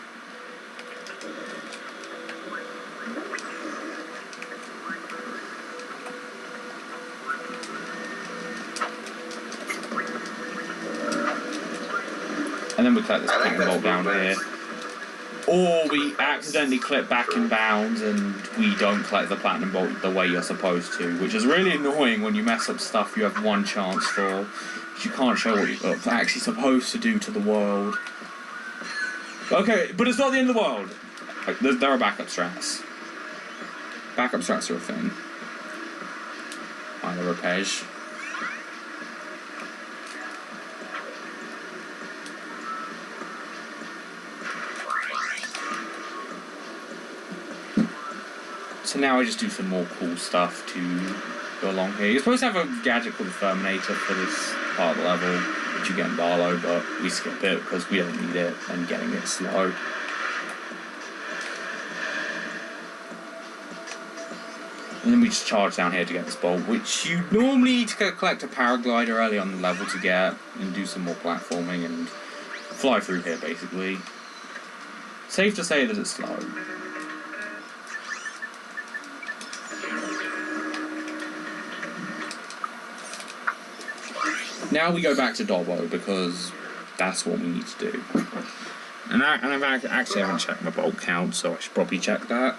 And then we collect this platinum bolt down here. Or we accidentally click back in bounds and we don't collect the platinum bolt the way you're supposed to, which is really annoying when you mess up stuff you have one chance for. You can't show what you're actually supposed to do to the world. Okay, but it's not the end of the world. Like, there are backup strats. Backup strats are a thing. Either repairs. So now I just do some more cool stuff to go along here. You're supposed to have a gadget called the Terminator for this part of the level, which you get in Barlow, but we skip it because we don't need it and getting it slow. And then we just charge down here to get this bolt, which you normally need to collect a paraglider early on the level to get, and do some more platforming and fly through here basically. Safe to say that it's slow. Now we go back to Dobbo because that's what we need to do. And I actually haven't checked my bolt count, so I should probably check that.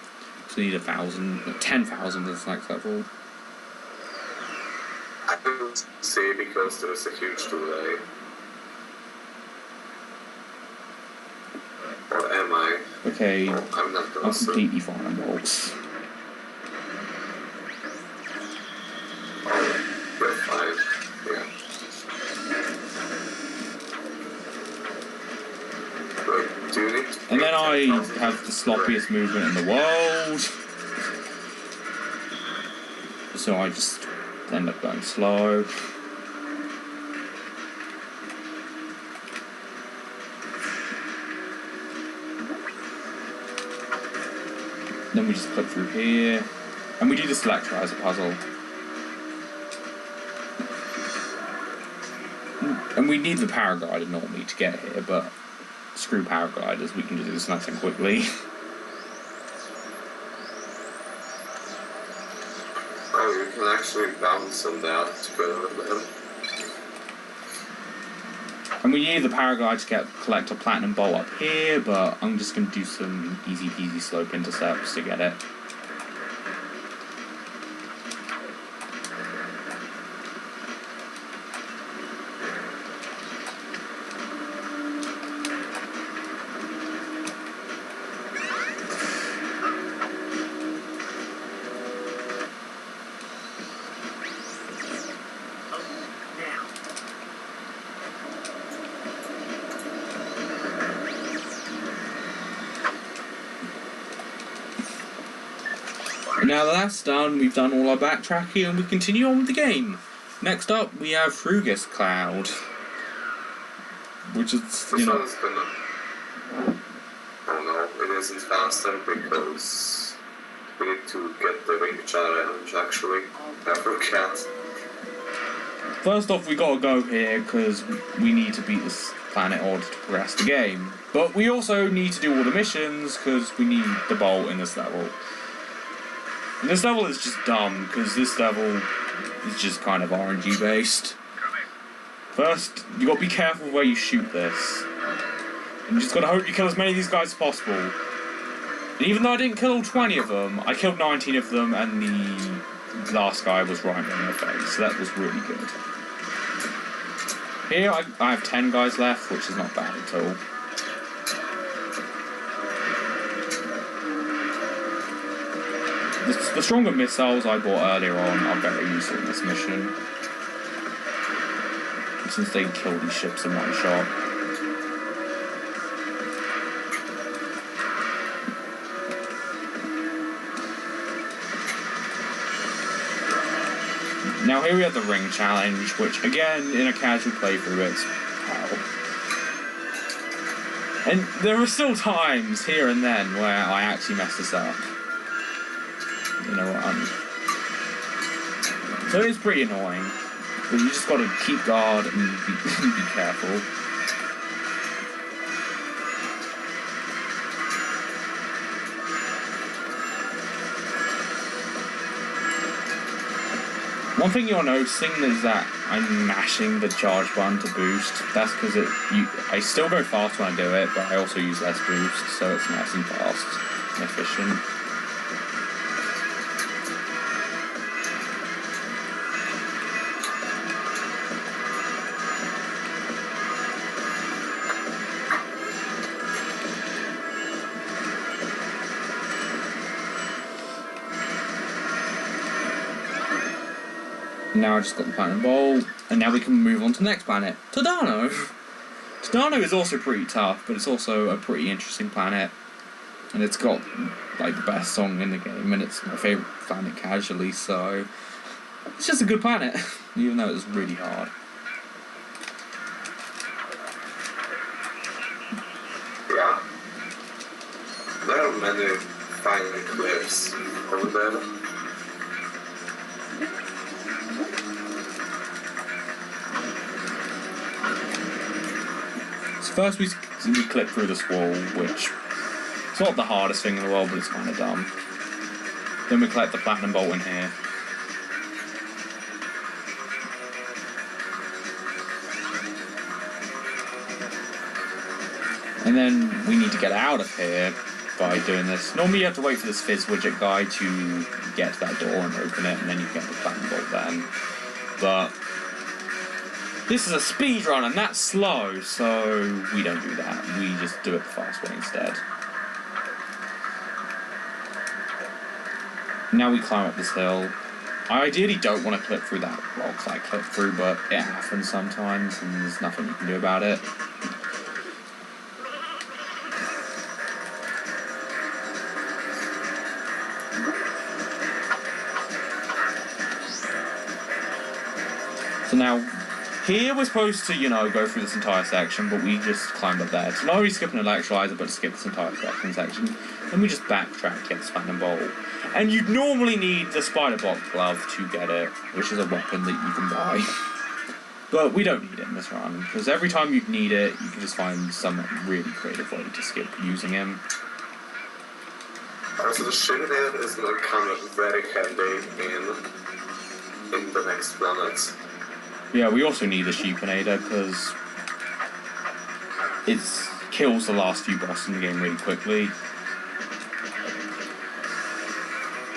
So we need 10,000 for this next level. I don't say because there's a huge delay. Or am I? Okay, no, I'm not gonna I'm completely fine on bolts. You're fine. Yeah. And then I have the sloppiest movement in the world. So I just end up going slow. Then we just click through here. And we do the selector as a puzzle. And we need the paraglider normally to get here, but screw paragliders, we can do this nice and quickly. Oh, you can actually bounce on that to go with them. And we need the paraglider to collect a platinum bolt up here, but I'm just going to do some easy peasy slope intercepts to get it. Now that that's done, we've done all our backtracking and we continue on with the game. Next up, we have Frugus Cloud. Which is, you know... Oh no, it isn't faster because we need to get the ring challenge actually. I forgot. First off, we gotta go here because we need to beat this planet in order to progress the game. But we also need to do all the missions because we need the bolt in this level. And this level is just dumb, because this level is just kind of RNG based. First, you gotta be careful where you shoot this. And you just gotta hope you kill as many of these guys as possible. And even though I didn't kill all 20 of them, I killed 19 of them, and the last guy was right in the face, so that was really good. Here, I have 10 guys left, which is not bad at all. The stronger missiles I bought earlier on are very useful in this mission, since they kill these ships in one shot. Now here we have the ring challenge, which again, in a casual playthrough, it's hell. And there are still times here and then where I actually mess this up. You know what I mean? So it's pretty annoying. But you just gotta keep guard and be careful. One thing you're noticing is that I'm mashing the charge button to boost. That's because I still go fast when I do it, but I also use less boost, so it's nice and fast and efficient. Now I just got the platinum bowl, and now we can move on to the next planet, Tadano. Tadano is also pretty tough, but it's also a pretty interesting planet, and it's got like the best song in the game, and it's my favourite planet casually, so it's just a good planet, even though it's really hard. Yeah. There are many fine clips over there. First we clip through this wall, which it's not the hardest thing in the world, but it's kind of dumb. Then we collect the platinum bolt in here. And then we need to get out of here by doing this. Normally you have to wait for this fizz widget guy to get to that door and open it, and then you get the platinum bolt then. But this is a speed run, and that's slow, so we don't do that. We just do it the fast way instead. Now we climb up this hill. I ideally don't want to clip through that rock that I clip through, but it happens sometimes, and there's nothing you can do about it. So now, here we're supposed to, go through this entire section, but we just climbed up there. So not only skip an electrolyzer, but skip this entire section. Then we just backtrack to get the platinum bowl. And you'd normally need the spider block glove to get it, which is a weapon that you can buy. But we don't need it in this run, because every time you need it, you can just find some really creative way to skip using him. Also, the Shimmer is going to come very handy in the next planets. Yeah, we also need the Sheepinator because it kills the last few bosses in the game really quickly.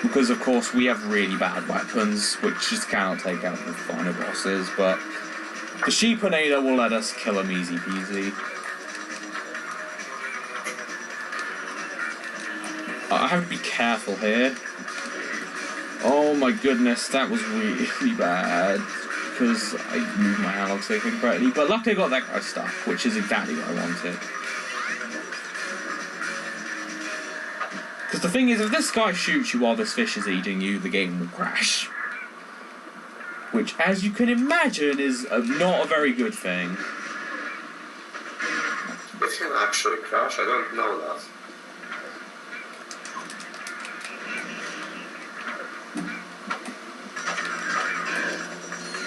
Because of course we have really bad weapons which just cannot take out the final bosses, but the Sheepinator will let us kill them easy peasy. I have to be careful here. Oh my goodness, that was really bad. Because I moved my analog stick incorrectly, but luckily I got that guy stuck, which is exactly what I wanted. Because the thing is, if this guy shoots you while this fish is eating you, the game will crash. Which, as you can imagine, is not a very good thing. It can actually crash, I don't know that.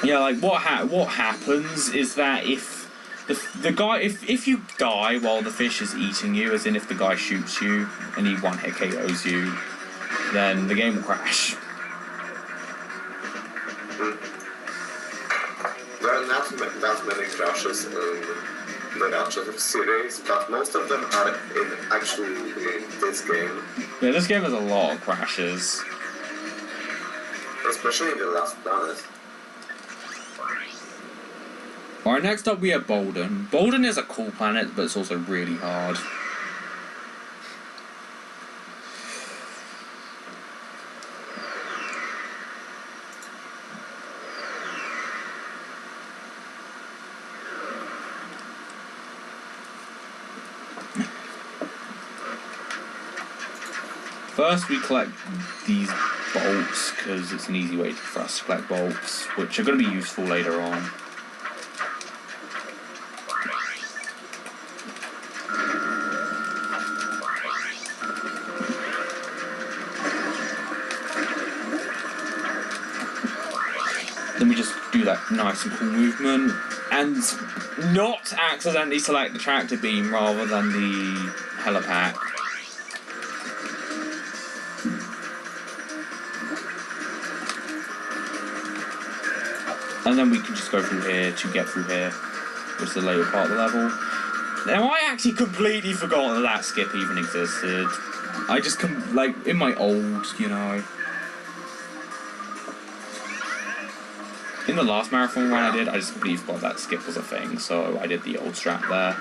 Yeah, like what happens is that if the guy if you die while the fish is eating you, as in if the guy shoots you and he one hit KOs you, then the game will crash. There are not that many crashes in the Ratchet series, but most of them are actually in this game. Yeah, this game has a lot of crashes. Especially in the last planet. Alright, next up we have Bolden. Bolden is a cool planet, but it's also really hard. First we collect these bolts, because it's an easy way for us to collect bolts, which are going to be useful later on. Then we just do that nice and cool movement, and not accidentally select the tractor beam rather than the helipack. And then we can just go through here to get through here, which is the later part of the level. Now, I actually completely forgot that that skip even existed. I just, like, in my old, you know... In the last marathon run I did, I just completely forgot that skip was a thing, so I did the old strat there.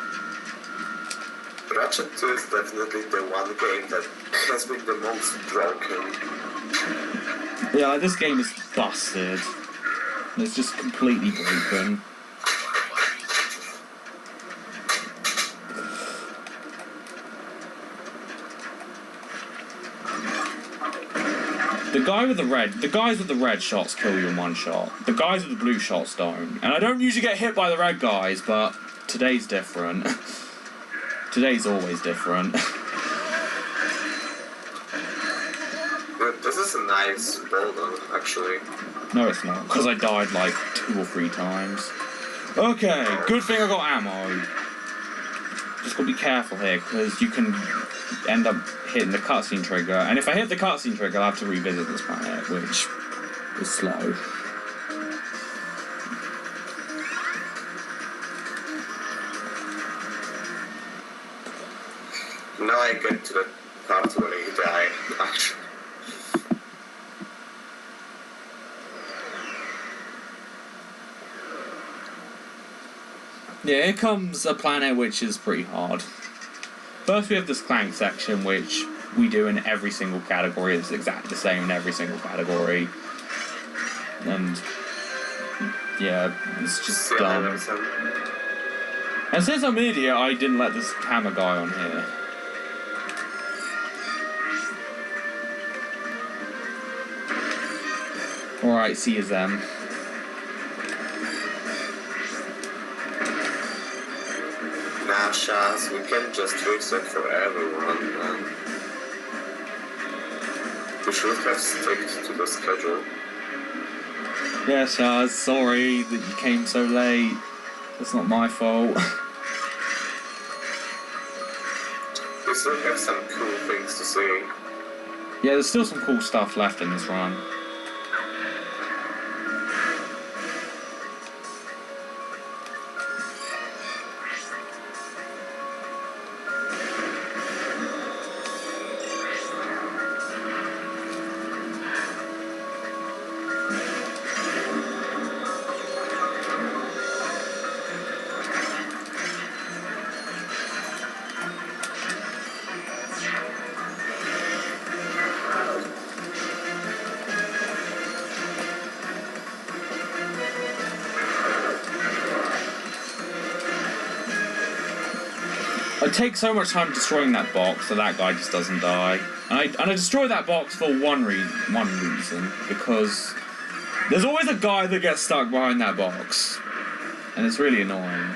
Ratchet 2 is definitely the one game that has been the most broken. Yeah, like, this game is busted. It's just completely broken. The guys with the red shots kill you in one shot. The guys with the blue shots don't. And I don't usually get hit by the red guys, but today's different. Today's always different. This is a nice boulder, actually. No, it's not, because I died like 2 or 3 times. Okay, good thing I got ammo. Just gotta be careful here, because you can end up hitting the cutscene trigger, and if I hit the cutscene trigger, I'll have to revisit this planet, which is slow. Now I get to the part where you die, actually. Yeah, here comes a planet which is pretty hard. First we have this Clank section, which we do in every single category. It's exactly the same in every single category. And yeah, it's just dumb. And since I'm an idiot, I didn't let this hammer guy on here. Alright, see you then. Nah, Shaz, we can just reset for everyone, man. We should have stuck to the schedule. Yeah, Shaz, sorry that you came so late. It's not my fault. We still have some cool things to see. Yeah, there's still some cool stuff left in this run. I take so much time destroying that box that guy just doesn't die. And I destroy that box for one reason, because there's always a guy that gets stuck behind that box. And it's really annoying.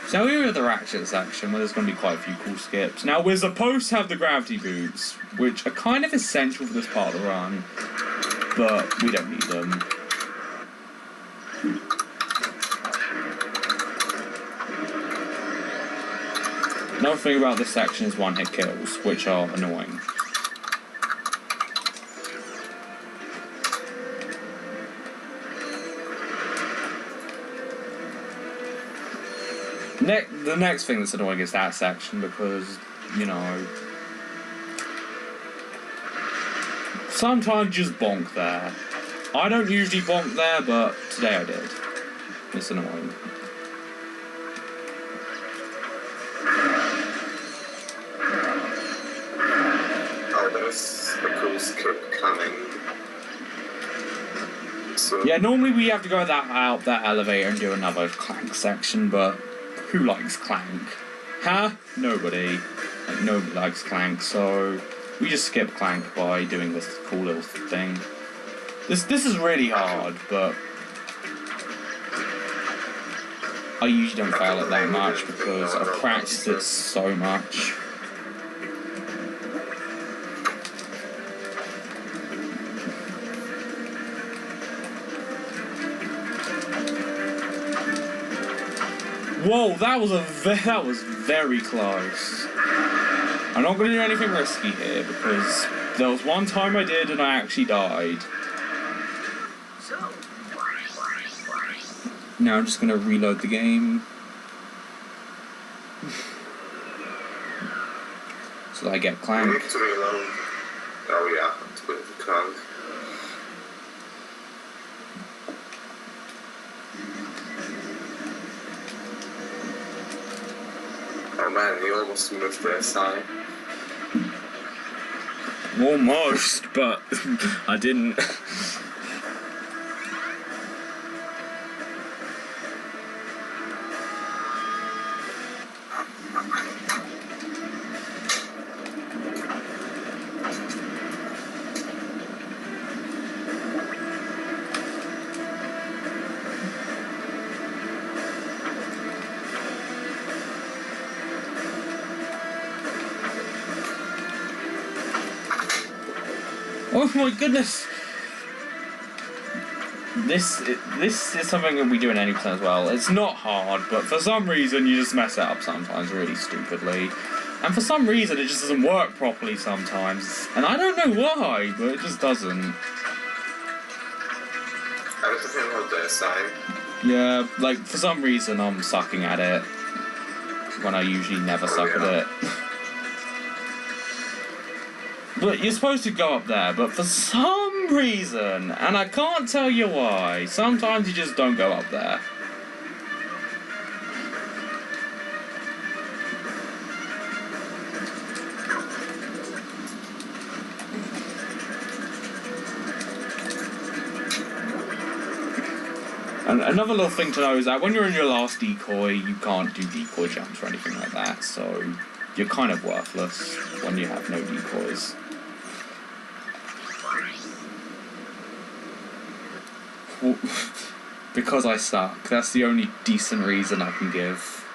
So now we're at the Ratchet section, where there's going to be quite a few cool skips. Now we're supposed to have the gravity boots, which are kind of essential for this part of the run, but we don't need them. Another thing about this section is one-hit kills, which are annoying. The next thing that's annoying is that section, because, you know, sometimes just bonk there. I don't usually bonk there, but today I did. It's annoying. A cool skip coming. So yeah, normally we have to go out that elevator and do another Clank section, but who likes Clank? Huh? Nobody. Like, nobody likes Clank, so we just skip Clank by doing this cool little thing. This is really hard, but I usually don't fail it that much because I've practiced it so much. Whoa, that was very close. I'm not going to do anything risky here because There was one time I did and I actually died. Now I'm just gonna reload the game. So that I get Clank. You need to reload. Oh yeah, to get the Clank. Oh man, you almost missed the SI. Almost, but I didn't. Oh my goodness! This is something that we do in any percent as well. It's not hard, but for some reason you just mess it up sometimes really stupidly. And for some reason it just doesn't work properly sometimes. And I don't know why, but it just doesn't. I was thinking about the SI. Yeah, like for some reason I'm sucking at it. When I usually never suck at it. But you're supposed to go up there, but for some reason, and I can't tell you why, sometimes you just don't go up there. And another little thing to know is that when you're in your last decoy, you can't do decoy jumps or anything like that, so you're kind of worthless when you have no decoys. Well, because I suck. That's the only decent reason I can give.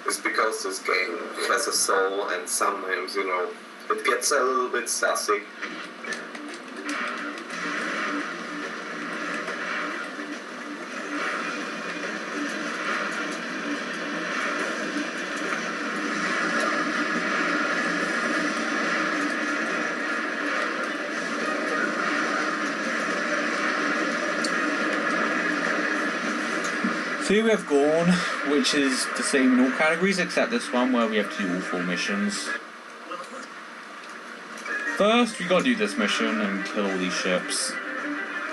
It's because this game has a soul and sometimes, you know, it gets a little bit sassy. So here we have Gorn, which is the same in all categories except this one where we have to do all 4 missions. First, we gotta do this mission and kill all these ships.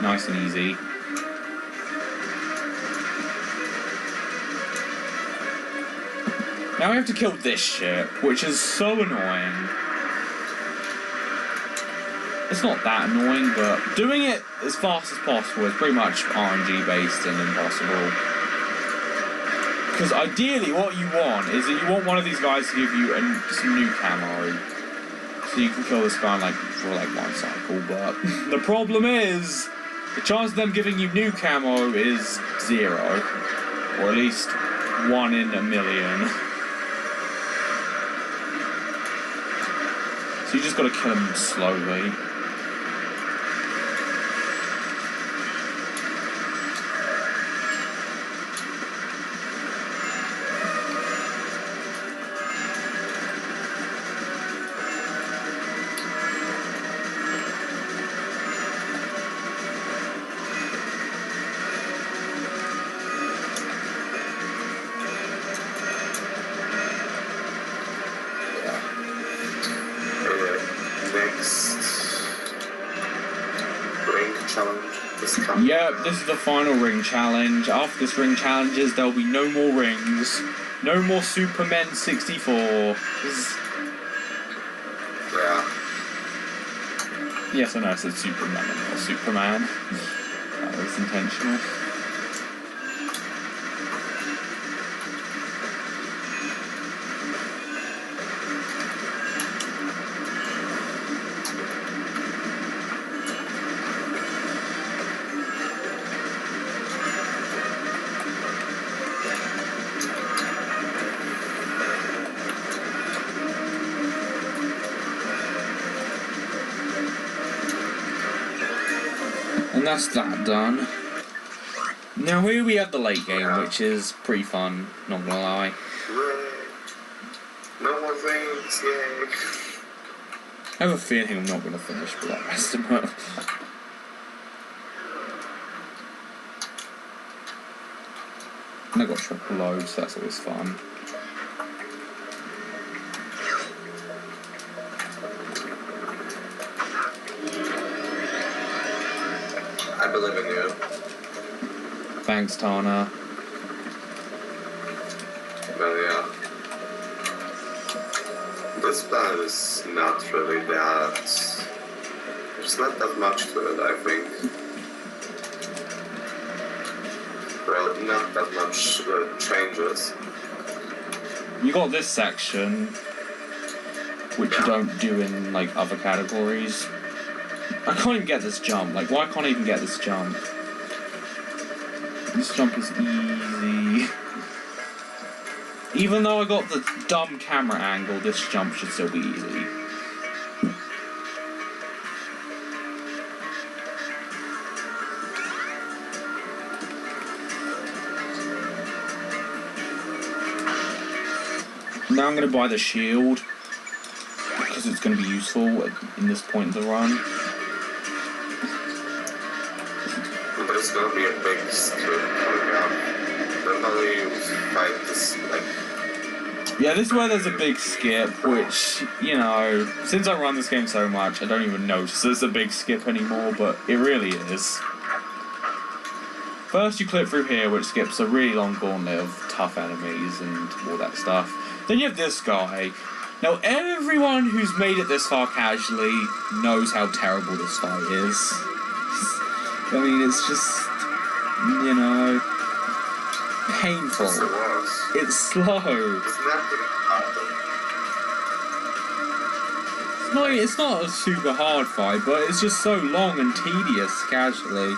Nice and easy. Now we have to kill this ship, which is so annoying. It's not that annoying, but doing it as fast as possible is pretty much RNG based and impossible. Because ideally what you want is that you want one of these guys to give you some new camo. So you can kill this guy for 1 cycle, but the problem is the chance of them giving you new camo is 0. Or at least 1 in a million. So you just gotta kill them slowly. Yep, this is the final ring challenge. After this ring challenges, there'll be no more rings. No more Supermen 64. Yeah. Yes, I know I said Superman and not Superman. That was intentional. And that's that done. Now here we have the late game, which is pretty fun, not gonna lie. No more veins, yay! I have a feeling I'm not going to finish Blood Estimate. And I got triple load, so that's always fun. I believe in you. Thanks, Tana. Well, yeah. This plan is not really that... There's not that much to it, I think. Well, not that much changes. You got this section, which you don't do in, like, other categories. I can't even get this jump. Like, why can't I even get this jump? This jump is easy. Even though I got the dumb camera angle, this jump should still be easy. Now I'm going to buy the shield, because it's going to be useful in this point of the run. There's going to be a big skill coming up. Normally you fight this, like... Yeah, this is where there's a big skip, which, you know, since I run this game so much, I don't even notice there's a big skip anymore, but it really is. First you clip through here, which skips a really long gauntlet of tough enemies and all that stuff. Then you have this guy. Now, everyone who's made it this far casually knows how terrible this fight is. I mean, it's just, you know, painful. It's slow. It's not a super hard fight, but it's just so long and tedious casually.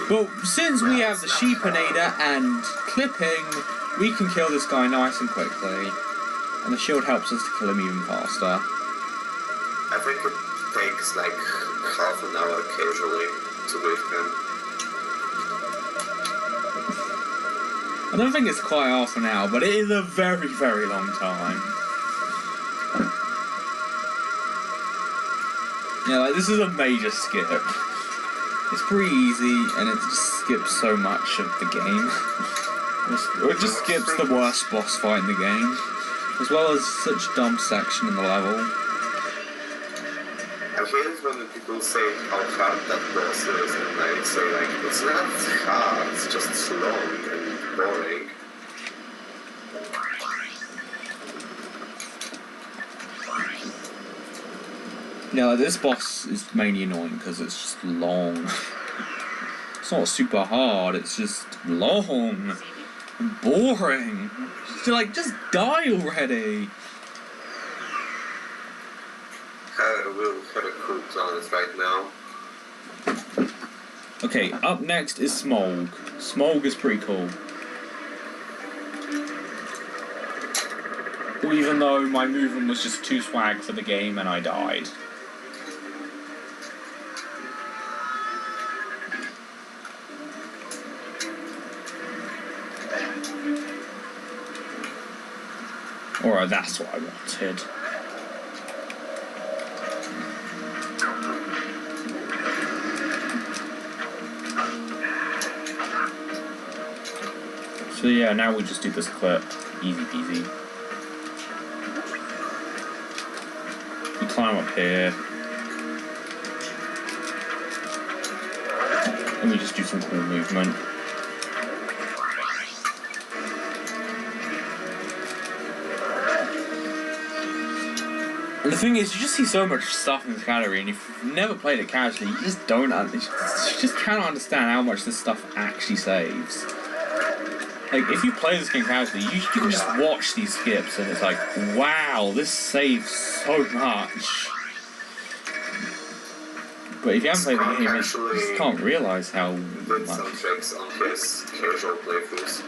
But since we have the Sheepinator and clipping, we can kill this guy nice and quickly. And the shield helps us to kill him even faster. I think it takes like half an hour casually to beat him. I don't think it's quite half an hour, but it is a very, very long time. Yeah, like, this is a major skip. It's pretty easy, and it just skips so much of the game. It just skips the worst boss fight in the game, as well as such dumb section in the level. I hate when people say how hard that boss is, and I say like, it's not hard, it's just long and boring. Yeah, like, this boss is mainly annoying because it's just long. It's not super hard, it's just long and boring. Just die already. We'll have a cool on this right now. Okay, up next is Smog. Smog is pretty cool. Even though my movement was just too swag for the game and I died. Alright, that's what I wanted. So yeah, now we just do this clip. Easy peasy. We climb up here. And we just do some cool movement. And the thing is, you just see so much stuff in this category, and if you've never played it casually, you just cannot understand how much this stuff actually saves. Like, if you play this game casually, you can just watch these skips, and it's like, wow, this saves so much. But if you haven't played the game, you just can't realise how did much. some tricks on his casual playthroughs.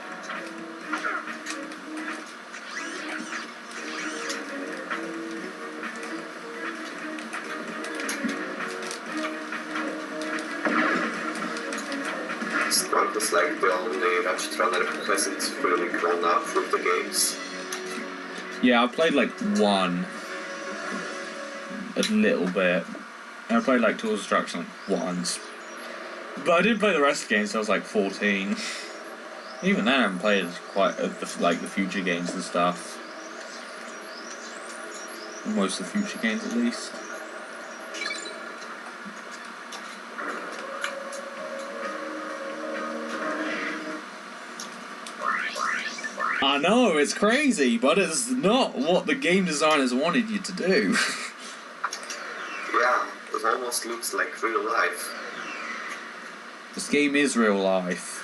Sqank is like the only Ratchet runner who hasn't really grown up with the games. Yeah, I played like one, a little bit, and I played like Tools of Destruction like once. But I didn't play the rest of the games until I was like 14. Even then I haven't played quite like the future games and stuff. Most of the future games at least. I know, it's crazy, but it's not what the game designers wanted you to do. Yeah, it almost looks like real life. This game is real life.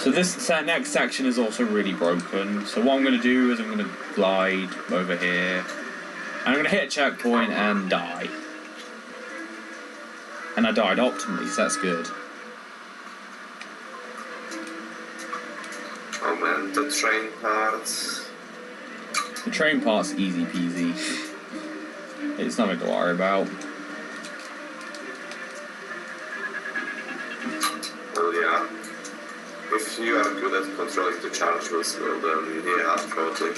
So this next section is also really broken. So what I'm going to do is I'm going to glide over here. And I'm going to hit a checkpoint and die. And I died optimally, so that's good. Oh man, the train part. The train part's easy peasy. It's nothing to worry about. Well, yeah. If you are good at controlling the charge wheels, well then, yeah, probably.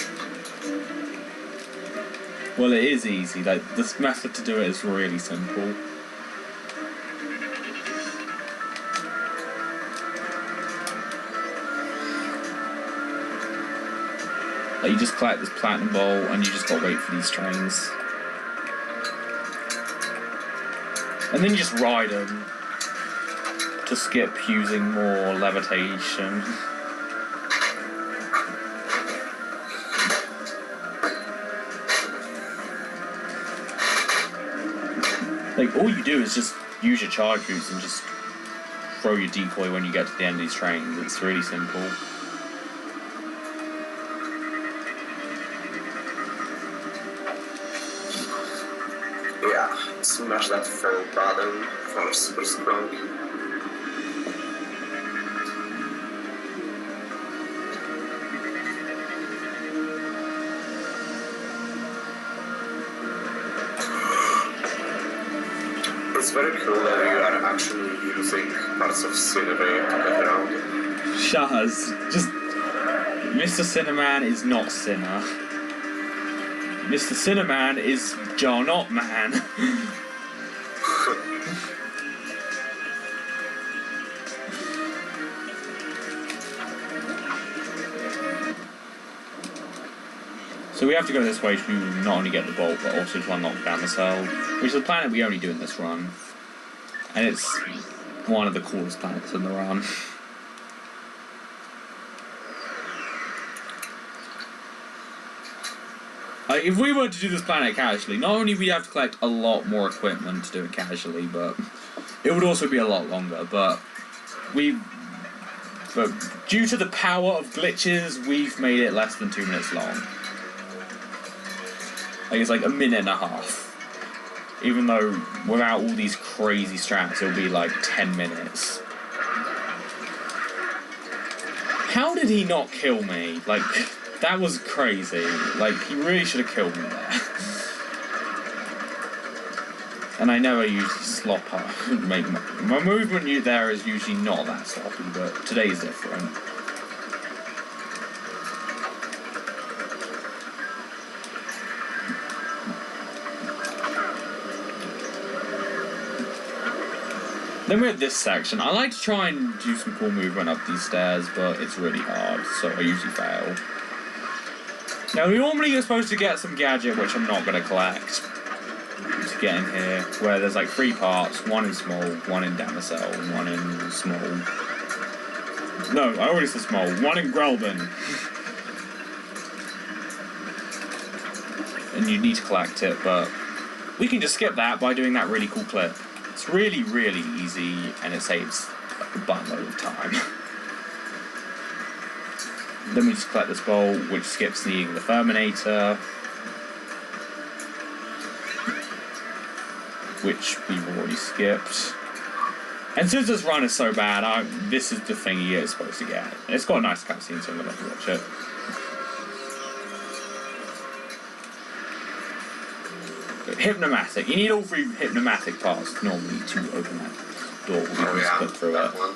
Well, it is easy. Like, this method to do it is really simple. Like, you just collect this platinum bowl and you just gotta wait for these trains. And then you just ride them to skip using more levitation. Like, all you do is just use your charge boots and just throw your decoy when you get to the end of these trains. It's really simple. Yeah, smash that follow button for SuperSqank. It's very cool that you are actually using parts of scenery to get around. Shaz, just... Mr. Cinnamon is not Sinner. Mr. Cinnamon is Jarnot Man. So we have to go this way to not only get the bolt, but also to unlock Damosel, which is a planet we only do in this run. And it's one of the coolest planets in the run. If we were to do this planet casually, not only would we have to collect a lot more equipment to do it casually, but it would also be a lot longer. But due to the power of glitches, we've made it less than 2 minutes long. Like, it's like a minute and a half. Even though without all these crazy strats, it'll be like 10 minutes. How did he not kill me? Like, that was crazy. Like, he really should have killed me there. And I never usually slop up. My movement there is usually not that sloppy, but today's different. Then we have this section. I like to try and do some cool movement up these stairs, but it's really hard, so I usually fail. Now, normally you're supposed to get some gadget, which I'm not going to collect, to get in here, where there's like 3 parts, one in small, one in Damosel, and one in small. No, I already said small. One in Grelben. And you need to collect it, but we can just skip that by doing that really cool clip. It's really, really easy, and it saves a buttload of time. Then we just collect this bowl, which skips needing the Ferminator, which we've already skipped. And since this run is so bad, this is the thing you're supposed to get. It's got a nice cutscene, so I'm going to watch it. Hypnomatic. You need all 3 hypnomatic parts normally to open that door. We can just click through that it. one.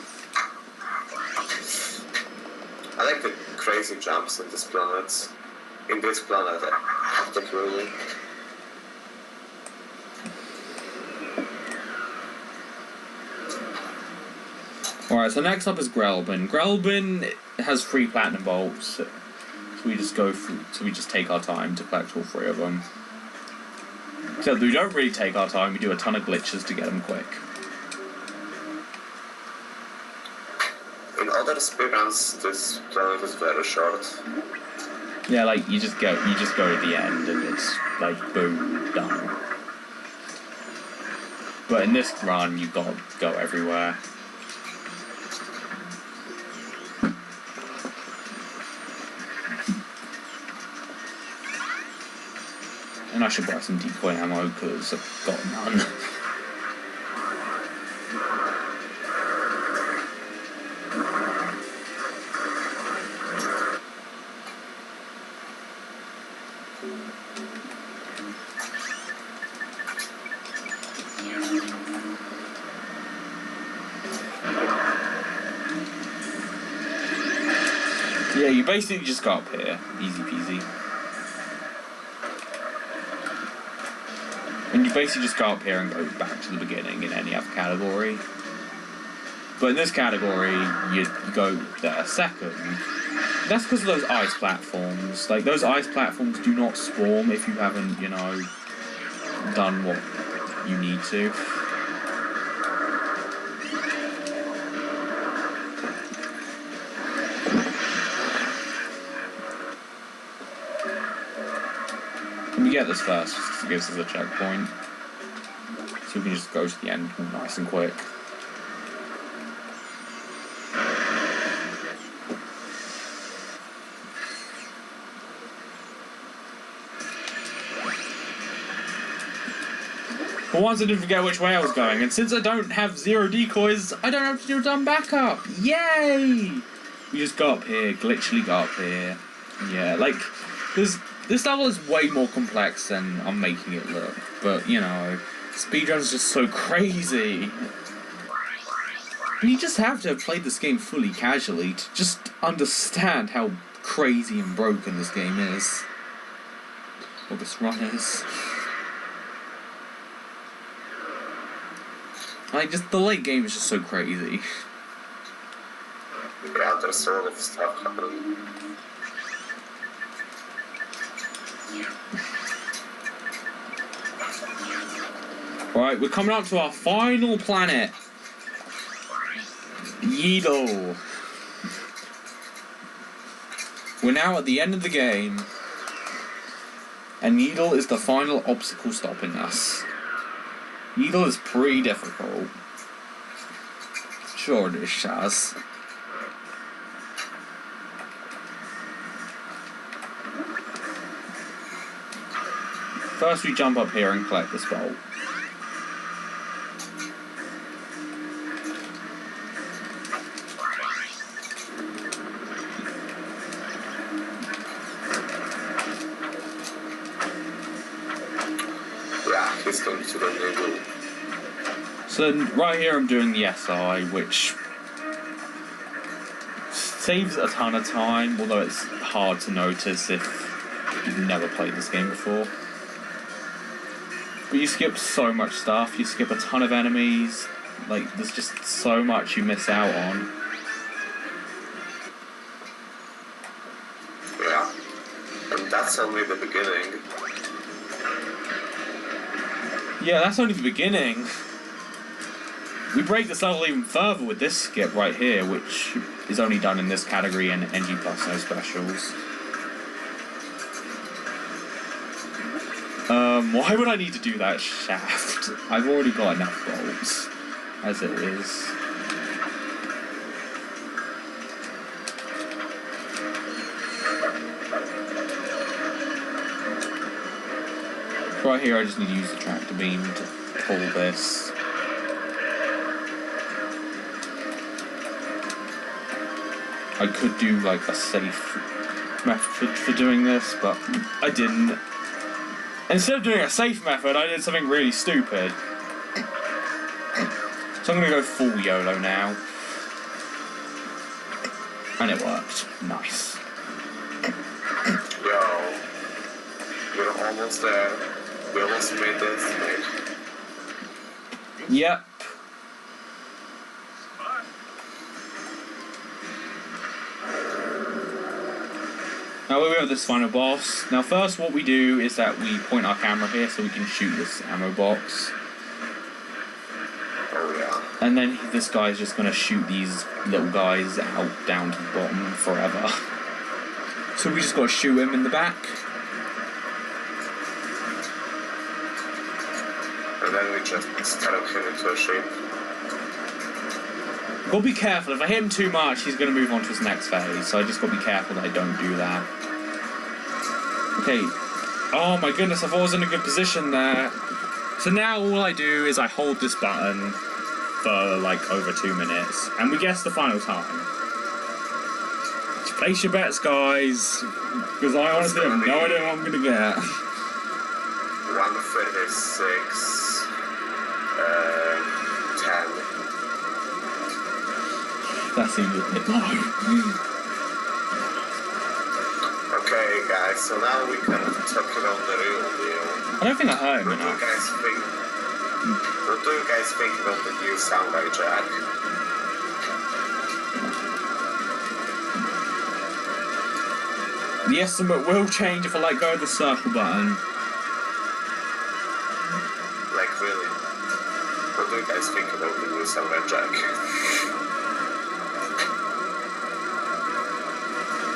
I like the crazy jumps in this planet. In this planet, particularly. Alright, so next up is Grelbin. Grelbin has 3 platinum bolts, so we just go through, so we just take our time to collect all 3 of them. Except we don't really take our time, we do a ton of glitches to get them quick. In other speedruns, this planet is very short. Yeah, like you just go to the end and it's like boom, done. But in this run, you gotta go everywhere. And I should buy some decoy ammo because I've got none. Yeah, you basically just go up here, easy peasy. And you basically just go up here and go back to the beginning in any other category. But in this category, you go there second. That's because of those ice platforms. Like, those ice platforms do not spawn if you haven't, you know, done what you need to. Let me get this first, just because it gives us a checkpoint. So we can just go to the end nice and quick. For once I didn't forget which way I was going, and since I don't have 0 decoys, I don't have to do a dumb backup! Yay! We just go up here, glitchily go up here. Yeah, like, this level is way more complex than I'm making it look, but, you know, speedrun's just so crazy. You just have to have played this game fully casually to just understand how crazy and broken this game is. Or this run is. Like, just the late game is just so crazy. Yeah, there's a lot of stuff happening. Right, we're coming up to our final planet. Yeedle. We're now at the end of the game. And Yeedle is the final obstacle stopping us. Yeedle is pretty difficult. Sure it is, Shaz. First we jump up here and collect this bolt. Yeah, he's going to the middle. So right here I'm doing the SI, which saves a ton of time, although it's hard to notice if you've never played this game before. But you skip so much stuff, you skip a ton of enemies, like there's just so much you miss out on. Yeah, and that's only the beginning. Yeah, that's only the beginning. We break this level even further with this skip right here, which is only done in this category and NG plus no specials. Why would I need to do that shaft? I've already got enough bolts, as it is. Right here I just need to use the tractor beam to pull this. I could do like a safe method for doing this, but I didn't. Instead of doing a safe method, I did something really stupid. So I'm gonna go full YOLO now. And it worked. Nice. Yo, we're almost there. We almost made this, mate. Yep. Now we have this final boss. Now first what we do is that we point our camera here so we can shoot this ammo box. Oh yeah. And then this guy's just gonna shoot these little guys out down to the bottom forever. So we just gotta shoot him in the back. And then we just turn him into a shape. Gotta be careful, if I hit him too much, he's gonna move on to his next phase, so I just gotta be careful that I don't do that. Okay. Oh my goodness, I thought I was in a good position there. So now all I do is I hold this button for like over 2 minutes, and we guess the final time. Just place your bets, guys, because I honestly have no idea what I'm gonna get. 136, 10. That seems a bit low. Okay, guys, so now we can talk about the real deal. I don't think I hurt him What do you enough. guys think about the new soundbite jack? The estimate will change if I let go of the circle button. Like, really? What do you guys think about the new soundbite jack?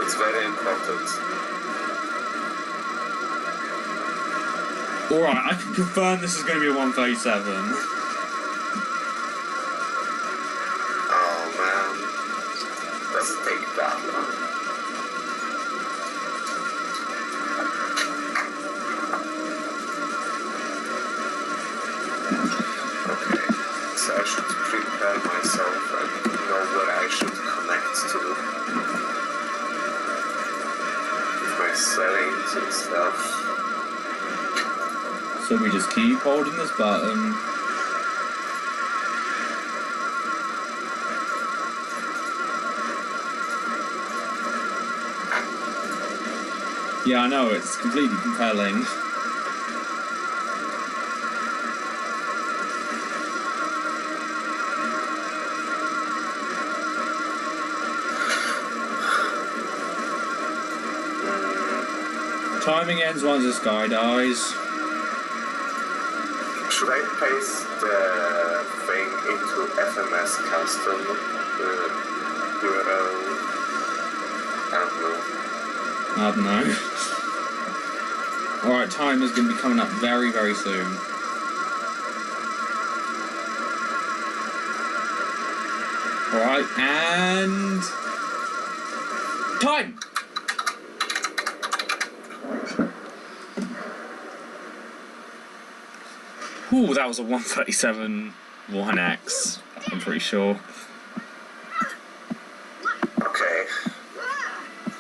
It's very important. Alright, I can confirm this is going to be a 137. Oh man, doesn't take that long. Okay, so I should prepare myself and know where I should connect to with my settings and stuff. So we just keep holding this button. Yeah, I know, it's completely compelling. Timing ends once this guy dies. Should I paste the thing into FMS custom URL? I don't know. I don't know. Alright, timer's going to be coming up very, very soon. Alright, and... time! Ooh, that was a 137 1X, I'm pretty sure. Okay.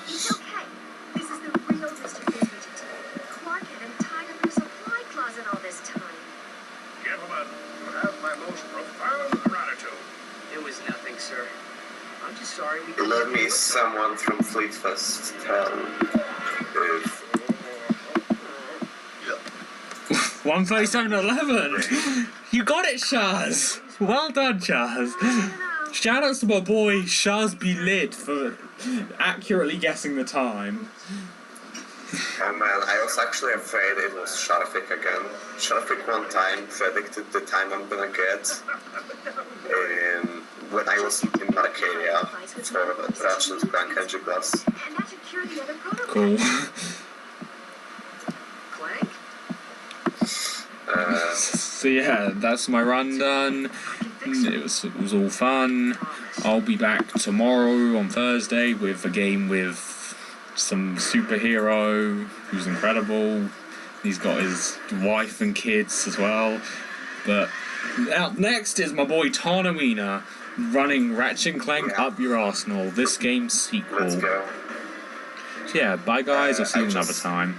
He's okay. This is the real Mr. Bismuth. Clark had him tied up in a supply closet all this time. Gentlemen, you have my most profound gratitude. It was nothing, sir. I'm just sorry we Let me someone from Fleet Fest tell if 137.11! You got it, Shaz! Well done, Shaz! Shout outs to my boy Shaz Be Lit for accurately guessing the time. oh man, I was actually afraid it was Sharfik again. Sharfik one time predicted the time I'm gonna get when I was in Marcaria for Ratchet Clank and G+. And that should cure the other prototype. Cool. Clank? So yeah, that's my run done. It was all fun. I'll be back tomorrow on Thursday with a game with some superhero who's incredible. He's got his wife and kids as well. But out next is my boy Tarnawina running Ratchet Clank Up Your Arsenal, this game's sequel. Let's go. So yeah, bye guys, I'll see you another time.